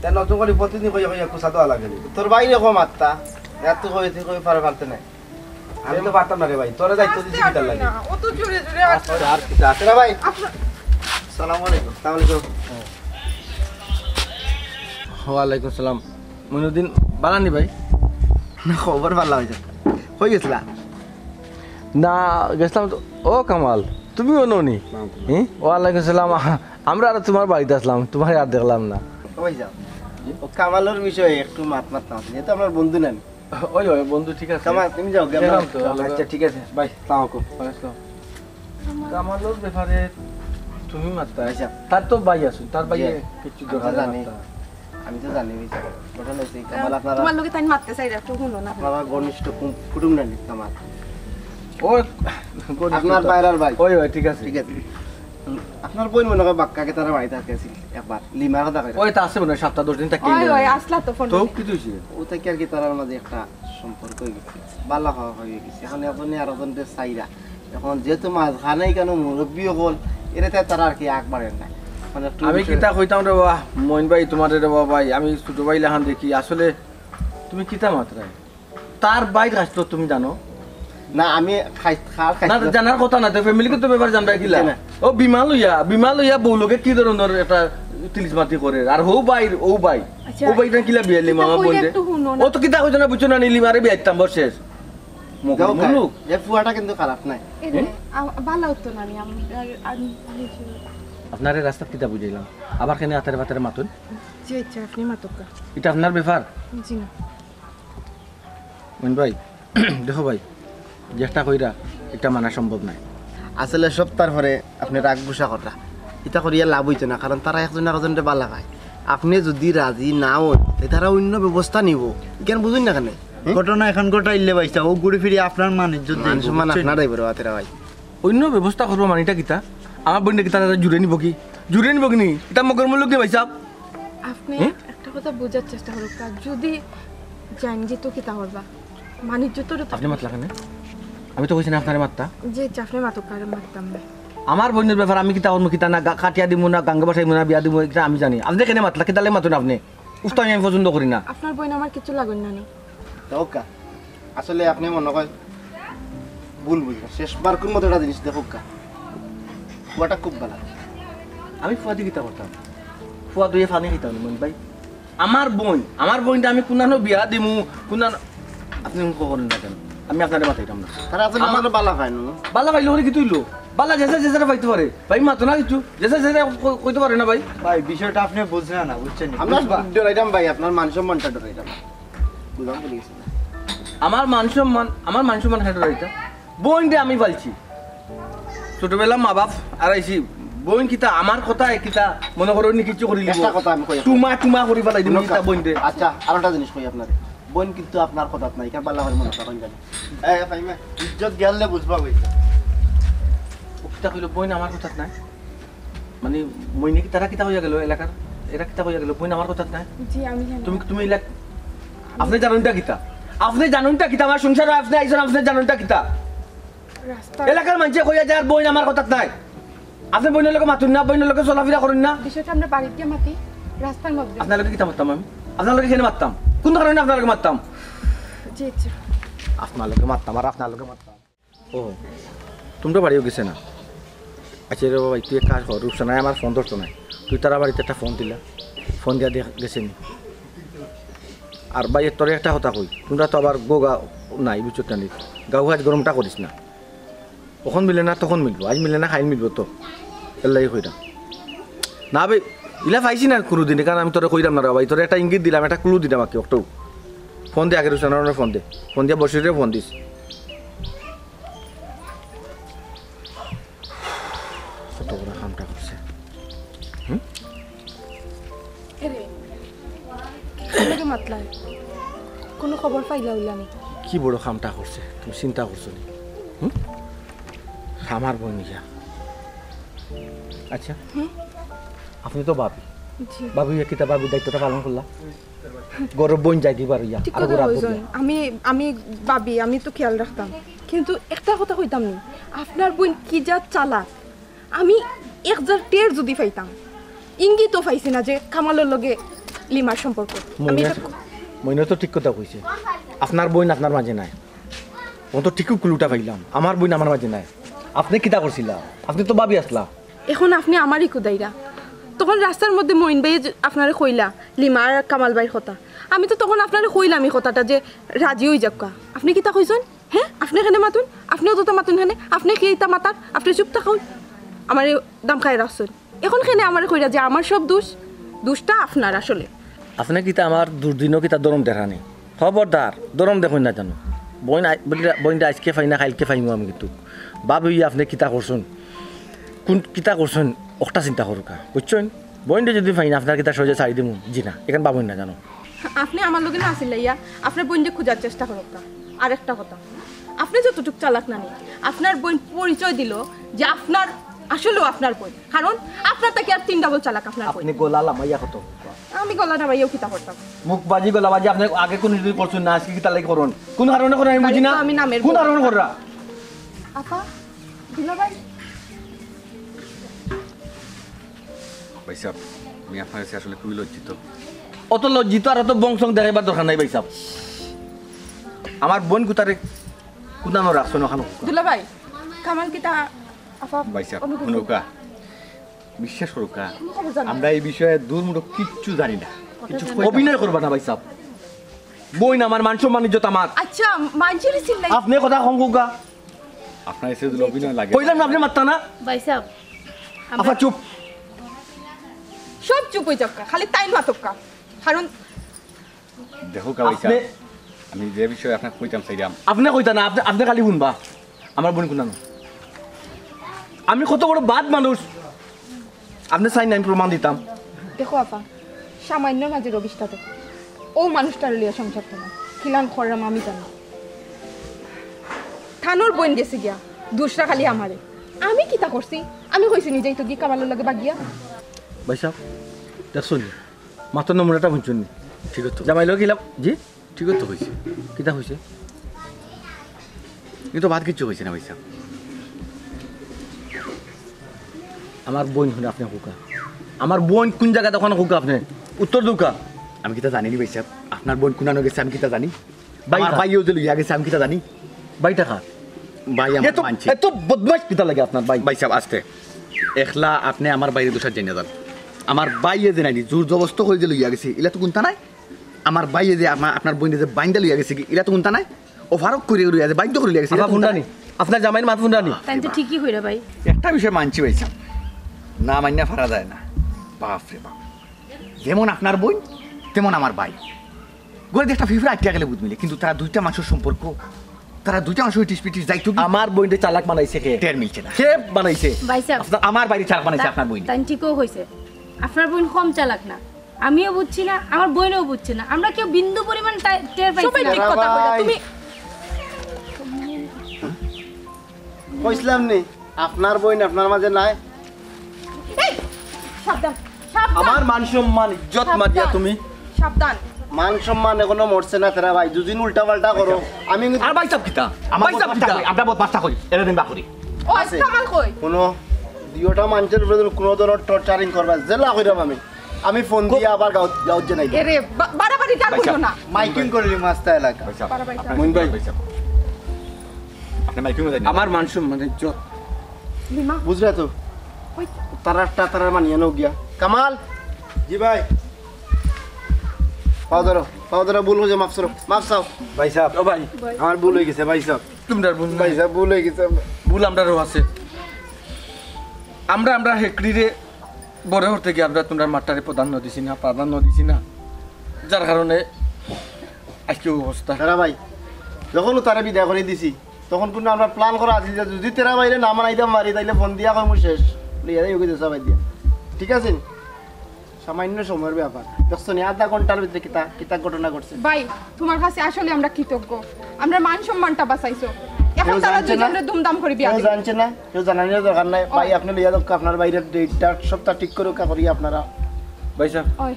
S5: তাই নতুন করে প্রতিদিন কইয়া কইয়া কুচা দেওয়া লাগে।
S4: তোর ভাই রকম মাত্তা এত কইতে কই পারতে নাই।
S5: আমি তো পারতাম না রে ভাই, তোরা দায়িত্ব দিচ্ছি কিতা লাগে।
S2: ও তো জোরে জোরে আসছে।
S5: আর কিতা আছে না ভাই?
S4: আসসালামু আলাইকুম।
S5: আসসালামু আলাইকুম। ওয়ালাইকুম সালাম। মইনুদ্দিন বানানি ভাই?
S4: না খবর ভালো হয়েছে, হয়ে গেছিলা?
S3: না গেছিলাম তো। ও কামাল তুমিও ননি? ওয়ালাইকুম সালাম। আমরা আর তোমার বাড়িতে আসলাম, তোমার আর দেখলাম না।
S5: ওই যাও, ও কামালের বিষয়ে একটু মাত মারতাম, যেহেতু আপনার বন্ধু নেন।
S3: ওই ওই বন্ধু ঠিক আছে।
S5: কামাল তুমি যাও।
S3: গেলাম তো।
S5: আচ্ছা ঠিক আছে ভাই, সালামালাইকুম।
S3: কামালের ব্যাপারে তুমি মাত্রা
S5: আচ্ছা
S3: তার তো ভাই আছো, তার ভাই কিছু
S5: আমি তো
S3: দরকার
S5: জানি,
S3: নাই।
S5: আমি তো জানি বুঝছো ঘটনা হয়েছে কামাল আপনারা
S2: তোমার লোকে তাই মারতে চাই একটু শুনো না।
S5: আপনারা ঘনিষ্ঠ কুটুম নেন কামাল,
S3: ও
S5: আপনার বাইরার ভাই।
S3: ওই ওই ঠিক আছে।
S5: ঠিক আছে, আপনার বোন মনে হয় বাক্কাকে তারা বাড়িতে আসছিল একবার লিমার কথা কইরা।
S3: ওই তা আছে মনে হয় 7-10 দিন থাকি।
S2: ওই ওই আসলা তো ফোন।
S3: তো কি তুইছে?
S5: ও থেকে আর কি তারার মাঝে একটা সম্পর্ক হয়ে গেছে, ভালো হয়ে গেছে। এখন এজনে আর ওজনদের চাইরা, এখন যেহেতু মাছ খানাই কেন মুরব্বীও হল, এটাতে তারা আর কি আগ বাড়েন না।
S3: আমি কিতা কইতাম রে বাবা মইন ভাই, তোমার রে বাবা ভাই, আমি ছোট ভাই লাহান দেখি আসলে তুমি কিতা মাত্রায় তার বাইক আসতো তুমি জানো
S5: না? আমি
S3: না জানার কথা না, ফ্যামিলিকে তো ব্যাপার জানবা কিলা। ও বিমা লইয়া বউ লোকে কি ধরনের একটা তিলিস মাতি করে, আর হৌ ভাই ও ভাইটা কিলা বিয়ালি মামা বলছে। ও তো কিতা কইছ না বুঝছো না, নিলি মারে বিয়াইতাম বর শেষ মুলুক।
S5: যে ফুয়াটা কিন্তু খারাপ নাই,
S2: ভালো হতো না। আমি
S3: আপনারে রাস্তা কিতা বুঝাইলাম, আবার কেন আতারে বাতারে মাতুন?
S2: জি আচ্ছা আপনি মাতকা।
S3: এটা আপনার ব্যাপার।
S2: জি না
S3: মইন ভাই দেখো ভাই যেটা কইরা এটা মানা সম্ভব নাই
S5: আসলে সব তারপরে আপনি রাগ গুসা করা এটা করিয়া লাভ হইতো না কারণ তারা একজন আরেকজনকে বালা খায় আপনি যদি রাজি না হন তারা অন্য ব্যবস্থা নিব কেন বুঝুন না কেন
S4: ঘটনা এখন ঘটাইলে ভাইসা ও ঘুরে ফিরে আপনার মানে
S5: মান সম্মান আপনারাই বড় তেরা ভাই
S3: অন্য ব্যবস্থা করবো মানিটা কিতা আমার বোনটা কিতা জুড়ে নিব কি জুড়ে নিব কি নি এটা মগর মূল্য কি ভাই সাহেব
S2: আপনি একটা কথা বোঝার চেষ্টা করুক যদি জান যে তো কি তা করবা মানিজ্য তো
S3: আপনি মাতলা কেন আমি তো কইছি না আপনারে মাত্তা
S2: যে আপনি মাতো কারে মারতাম না
S3: আমার বোনের ব্যাপার আমি কিতা করবো কিতা না কাটিয়া দিব না গাঙ্গা বাসাইব না বিয়া দিব এটা আমি জানি আপনি কেন মাতলা কিতালে মাতুন আপনি উস্তা আমি পছন্দ করি না
S2: আপনার বোন আমার কিছু লাগুন না
S5: ওকা আসলে আপনি মনে করেন ভুল বুঝবেন শেষবার কোন মতো একটা জিনিস দেখো কা ওটা খুব ভালো
S3: আমি ফুয়াদি কিতা করতাম ফুয়া দুয়ে ফানি কিতা মন ভাই আমার বোনটা আমি কোনানো বিয়া দিমু কোনানো আপনি করেন না কেন আমি আপনারে মাথাইতাম না
S5: তারা আসলে আমাদের বালা খায় না
S3: বালা ভাইলো হলে কি তুইলো বালা জেসা জেসা পাইতে পারে ভাই মাতো না কিছু জেসা জেসা কইতে পারে না ভাই
S4: ভাই বিষয়টা আপনি বুঝছেন না বুঝছেন
S5: আমরা ডরাইতাম ভাই আপনার মান সম্মানটা ডরাইতাম বুঝলাম বলে গেছি
S3: আমার মান সম্মান হেঁটে রইতা বোনটা আমি বলছি ছোটবেলা মা বাপ আর আইসি বোন কিতা আমার কথা কিতা মনে করো নি কিছু করি
S5: একটা কথা আমি কই
S3: টুমা করি ফেলাই দিম কিতা বোনতে
S5: আচ্ছা আরেকটা জিনিস কই আপনারে বোন কিন্তু আপনার কথা নাই কার বালা করে মনে করেন জানি এই ফাইমা ইজ্জত গেলে বুঝবা কইতা
S3: কিতা কইলো বোন আমার কথা নাই মানে মইনে কি তারা কিতা হইয়া গেল এলাকার এরা কিতা হইয়া গেল বোন আমার কথা নাই
S2: জি আমি জানি
S3: তুমি এলাক আপনি জানেনটা কিতা আপনি জানেনটা কিতা আমার সংসার আপনি আইছেন আপনি জানেনটা কিতা
S2: রাস্তা
S3: এলাকার মানুষে কইয়া যায় আর বোন আমার কথা নাই আপনি বোনের লোকে মাতুন না বোনের লোকে চলাফেরা করেন না
S2: বিষয়টা আমরা বাড়িতে মাতি রাস্তার মধ্যে
S3: আপনার লোকে কিতা মারতাম আমি আপনার লোকে কেন মারতাম কোন কারণে আপনার লোকে মারতাম
S2: জি জি
S3: আপনার লোকে মারতাম আর আপনার লোকে মারতাম ও তোমরা বাড়িও গেছে না আচ্ছা রে বাবা তুই এক কাজ কর রূপসানায় আমার ফোন ধরতো নাই তুই তারা বাড়িতে একটা ফোন দিলা ফোন দিয়া দিয়ে গেছে নি আর বাইয়ের তোর একটা কথা কই তোমরা তো আবার গোগা নাই বুঝছো টানি গাউ আজ গরমটা করিস না কখন মিলে না তখন মিলবো আজ মিলে না খাইল মিলবো তো এলাই কইরা না ভাই ইলা পাইছি না কোনো দিনে কারণ আমি তোরা কইলাম না ভাই তোর একটা ইঙ্গিত দিলাম একটা ক্লু দিলাম আকি একটু ফোন দিয়ে আগে রূপসানার ফোন দিয়ে বসিরে ফোন দিস কত বড় কামটা করছে
S2: এরে কি মাতলা কোনো খবর পাইলা হইলা নি
S3: কি বড় কামটা করছে তুমি চিন্তা করছো নি আমার বোন নিয়া আচ্ছা আপনি তো ভাবি
S2: জি
S3: ভাবি কিতা ভাবি দায়িত্বটা পালন করলা গরব বোন যাই দিবার ইয়া
S2: ঠিক
S3: আর
S2: কথা
S3: গোরা
S2: কইছেন আমি ভাবি আমি তো খেয়াল রাখতাম কিন্তু একটা কথা কইতাম নি আপনার বোন কি যা চালাক আমি 1000 টের যদি পাইতাম ইঙ্গিতও পাইছি না যে কামালের লগে লিমার সম্পর্ক আমি
S3: মইনে তো ঠিক কথা কইছে আপনার বোন আপনার মাঝে নাই ও তো ঠিকই কুলুটা পাইলাম আমার বোন আমার মাঝে নাই আপনি কিতা করছিলা আপনি তো ভাবি আসলা
S2: এখন আপনি আমারই কুদাইরা তখন রাস্তার মধ্যে মইন ভাই আপনারে কইলা লিমার কামাল ভাইয়ের কথা আমি তো তখন আপনারে কইলাম এই কথাটা যে রাজি হই যাক্কা আপনি কিতা কইছেন হ্যাঁ আপনি এখানে মাতুন আপনিও তো মাতুন এখানে আপনি কি ইতা মাতার আপনি চুপ থাকুন আমার দাম খাই রাখছেন এখন কেন আমার কইরা যে আমার সব দোষটা আপনার আসলে
S3: আপনি কিতা আমার দুর্দিনও কিতা দরম দেখানি খবরদার দরম দেখুন না জানো বইনটা আজকে ফাই না কালকে ফাইমু আমি কিন্তু ভাবি আপনি কিতা করছেন কোন কিতা করছেন একটা চিন্তা করুকা বুঝছেন বইনটা যদি ফাই না আপনার কিতা সহজে ছাড়ি দিমু জি না এখানে পাবই না জানো
S2: আপনি আমার লগে না আসিল ইয়া আপনার বোনকে খোঁজার চেষ্টা করুক আর একটা কথা আপনি যতটুক চালাক না নি আপনার বোন পরিচয় দিল যে আপনার আসলেও আপনার বোন কারণ আপনার থেকে আর 3 ডাবল চালাক আপনার বোন
S3: আপনি গোলালা মাইয়া কত
S2: আমি গলা না ভাইও কিতা করতাম
S3: মুখবাজি গলাবাজি আপনি আগে কোন যদি করছেন না আজকে কিতা লাগি করুন কোন কারণে করেন আমি বুঝি না
S2: আমি নামের
S3: কোন কারণে কররা
S2: আপা দিলা ভাই
S6: ভাই সাহেব আমি আপনার কাছে আসলে খুবই লজ্জিত
S3: অত লজ্জিত আর অত বংশং দেখাইবার দরকার নাই ভাই সাহেব আমার বোন কুতারে কুদানো রাখছো না
S2: দিলা ভাই কামাল কিতা আপা
S6: ভাই সাহেব নৌকা বিশ্বাস করুকা
S2: খবর জানা
S6: আমরা এই বিষয়ে দূরমুখ কিচ্ছু জানি না
S3: কিছু অভিনয় করবা না ভাই সাহেব বইন আমার মান সম্মান ইজ্জত আমার
S2: আচ্ছা মানজিরি সিল্লাই
S3: আপনি কথা কম কুকা
S6: আপনার এসে যদি অভিনয় লাগে
S3: কইলাম না আপনি মারতা না
S1: ভাই সাহেব
S3: আফা চুপ
S2: সব চুপ হয়ে যাক্কা খালি তাই মাতক্কা কারণ
S6: দেখো কা ভাই
S3: আপনি
S6: সাহেব
S7: আমি যে বিষয়ে আপনাকে কইতাম চাইলাম
S3: আপনি কইতা না, আপনি খালি শুনবা আমার বোন কোনানো। আমি কত বড় বাদ মানুষ, আপনি চাই না আমি প্রমাণ দিতাম।
S2: দেখো আপা, সামান্য মাঝে রবিশটা দেখো, ও মানুষটার লিয়া সংসার তোমার খিলান খররাম আমি জানি। থানোর বোন গেছে গিয়া, দুসরা খালি আমারে। আমি কিতা করছি? আমি কইছি নিজেই তো গিয়ে কামালের লগে বাগিয়া।
S3: ভাই সাহেব দেখুন, মাত্র নমুনাটা শুনছুন নি?
S7: ঠিক আছে
S3: জামাইলো গেলাম জি,
S7: ঠিক তো হয়েছে,
S3: কিতা হয়েছে?
S7: কিন্তু বাদ কিচ্ছু হয়েছে না ভাই সাহেব।
S3: আমার বোন শুনে আপনি হুকা, আমার বোন কোন জায়গা তখন হুকা আপনি উত্তর দুকা।
S7: আমি কিতা জানি নি ভাই সাহেব, আপনার বোন কুনানো গেছে আমি কিতা জানি,
S3: ভাই
S7: আমার ভাইও যে লইয়া গেছে আমি কিতা জানি।
S3: ভাই টাকা
S7: ভাই আমার মানছি।
S3: এত বদমাইশ কিতা লাগে আপনার ভাই?
S7: ভাই সাহেব আসতে একলা আপনি আমার বাইরে দোষার জেনে যান। আমার বাইয়ে যে নাইনি জোর জবস্ত করে যে লইয়া গেছে এলা তো কোনটা নাই। আমার বাইয়ে যে আপনার বোনে যে বাইন্দা লইয়া গেছে এলা তো কোনটা নাই। ও ফারক করে লইয়া যে বাইদ্য করে লইয়া গেছে
S3: আমার ফুন্ডানি, আপনার জামাইয়ের মাথা ফুন্ডানি।
S1: তাই তো ঠিকই হইরা ভাই।
S7: একটা বিষয় মানছি ভাই সাহেব, না মান্যা ফারা যায় না। বাপ রে বাপ, যেমন আপনার বোন তেমন আমার ভাই। গড়ে একটা ফিফরা আটকে গেলে বুঝ মিলে, কিন্তু তারা দুইটা মানুষের সম্পর্ক, তারা দুইটা মানুষ ইটিস পিটিস যাইতো কি
S3: আমার বোনটা চালাক বানাইছে কে?
S7: টের মিলছে না।
S3: কে বানাইছে?
S1: ভাই সাহেব,
S7: আমার বাড়ি চার বানাইছে আপনার বোন।
S1: তাই ঠিকও হয়েছে, আপনার বোন কম চালাক না, আমিও বুঝছি না, আমার বোনও বুঝছে না, আমরা কেউ বিন্দু পরিমাণ টের পাইছি
S2: সবাই
S1: না।
S2: ঠিক কথা কইলা তুমি।
S5: কইছিলাম নি আপনার বোন আপনার মাঝে নাই।
S2: এই সাবধান, সাবধান,
S3: আমার মান সম্মান ইজ্জত মারিয়া তুমি।
S2: সাবধান।
S5: মান সম্মান এখনো মরছে না তেরা ভাই, দুদিন উল্টা পাল্টা করো। আমি কিন্তু
S7: আর ভাই সাহেব কিতা আমার সাহেব কিতা আমরা বহুত বাস্তা করি এরা দিন বাকরি।
S2: ও
S5: আছে।
S2: কামাল কই?
S5: কোনো দুইটা মানুষের উপরে কোনো ধরনের টর্চারিং করবা জেলা কইরাম আমি ফোন দিয়ে আবার গাঁত যে নাই
S2: এরে বাড়াবাড়ি যা কইলো না।
S5: মাইকিং করিলি মাস্তা এলাকা।
S7: ভাই সাহেব
S2: বাড়াবাড়ি যা।
S5: মইন ভাই
S7: ভাই সাহেব আপনি মাইকিং জানেন
S3: আমার মান সম্মান ইজ্জত
S2: লিমা
S5: বুঝলে তো
S2: ওই
S5: তারা মানিয়ে নাও গিয়া। কামাল জি ভাই, পাও ধরো ভুল হয়েছে, মাফ করো, মাফ চাও
S3: ভাই সাহেব। ও ভাই,
S5: আমার ভুল হয়ে গেছে ভাই সাহেব,
S3: তোমরা বোন
S5: ভাই সাহেব ভুল হয়ে গেছে।
S3: ভুল আমরারও আছে। আমরা হেকড়িরে বড় হতে গিয়ে আমরা তোমরা মাঠটারে প্রাধান্য দিছি না, যার কারণে আজকে অবস্থা।
S5: তেরা ভাই যখন তারা বিদায় করে দিছি তখন কিন্তু আমরা প্ল্যান করা আছে যে যদি তেরা বাইরে না মানাইতাম মারি তাইলে ফোন দিয়া কই মু শেষ লিয়া দেই ওকে সবাই দিয়া। ঠিক আছে, সামান্য সময়ের ব্যাপার, দেখছো নি আধা ঘন্টার ভিতরে কিতা ঘটনা ঘটছে।
S2: ভাই তোমার কাছে আসলে আমরা কৃতজ্ঞ, আমরা মান সম্মানটা বাঁচাইছো। এখন
S5: কেউ
S2: তারা
S5: জানছে না?
S2: দুজনে দুমদাম করে বিয়া
S5: কেউ
S2: দিবে।
S5: জানছে না, কেউ জানানোর দরকার নাই ভাই। আপনি লিয়া দক্ষ আপনার বাইরের ডেটটা সপ্তাহ ঠিক করে করি আপনারা।
S3: ভাই সাহেব,
S2: ওই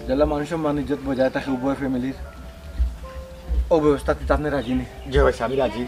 S3: যারা মানুষ সম্মান ইজ্জত বজায় থাকে উভয় ফ্যামিলির, ও ব্যবস্থাতে আপনি রাজি নেই?
S7: জি ভাই সাহেব আমি রাজি।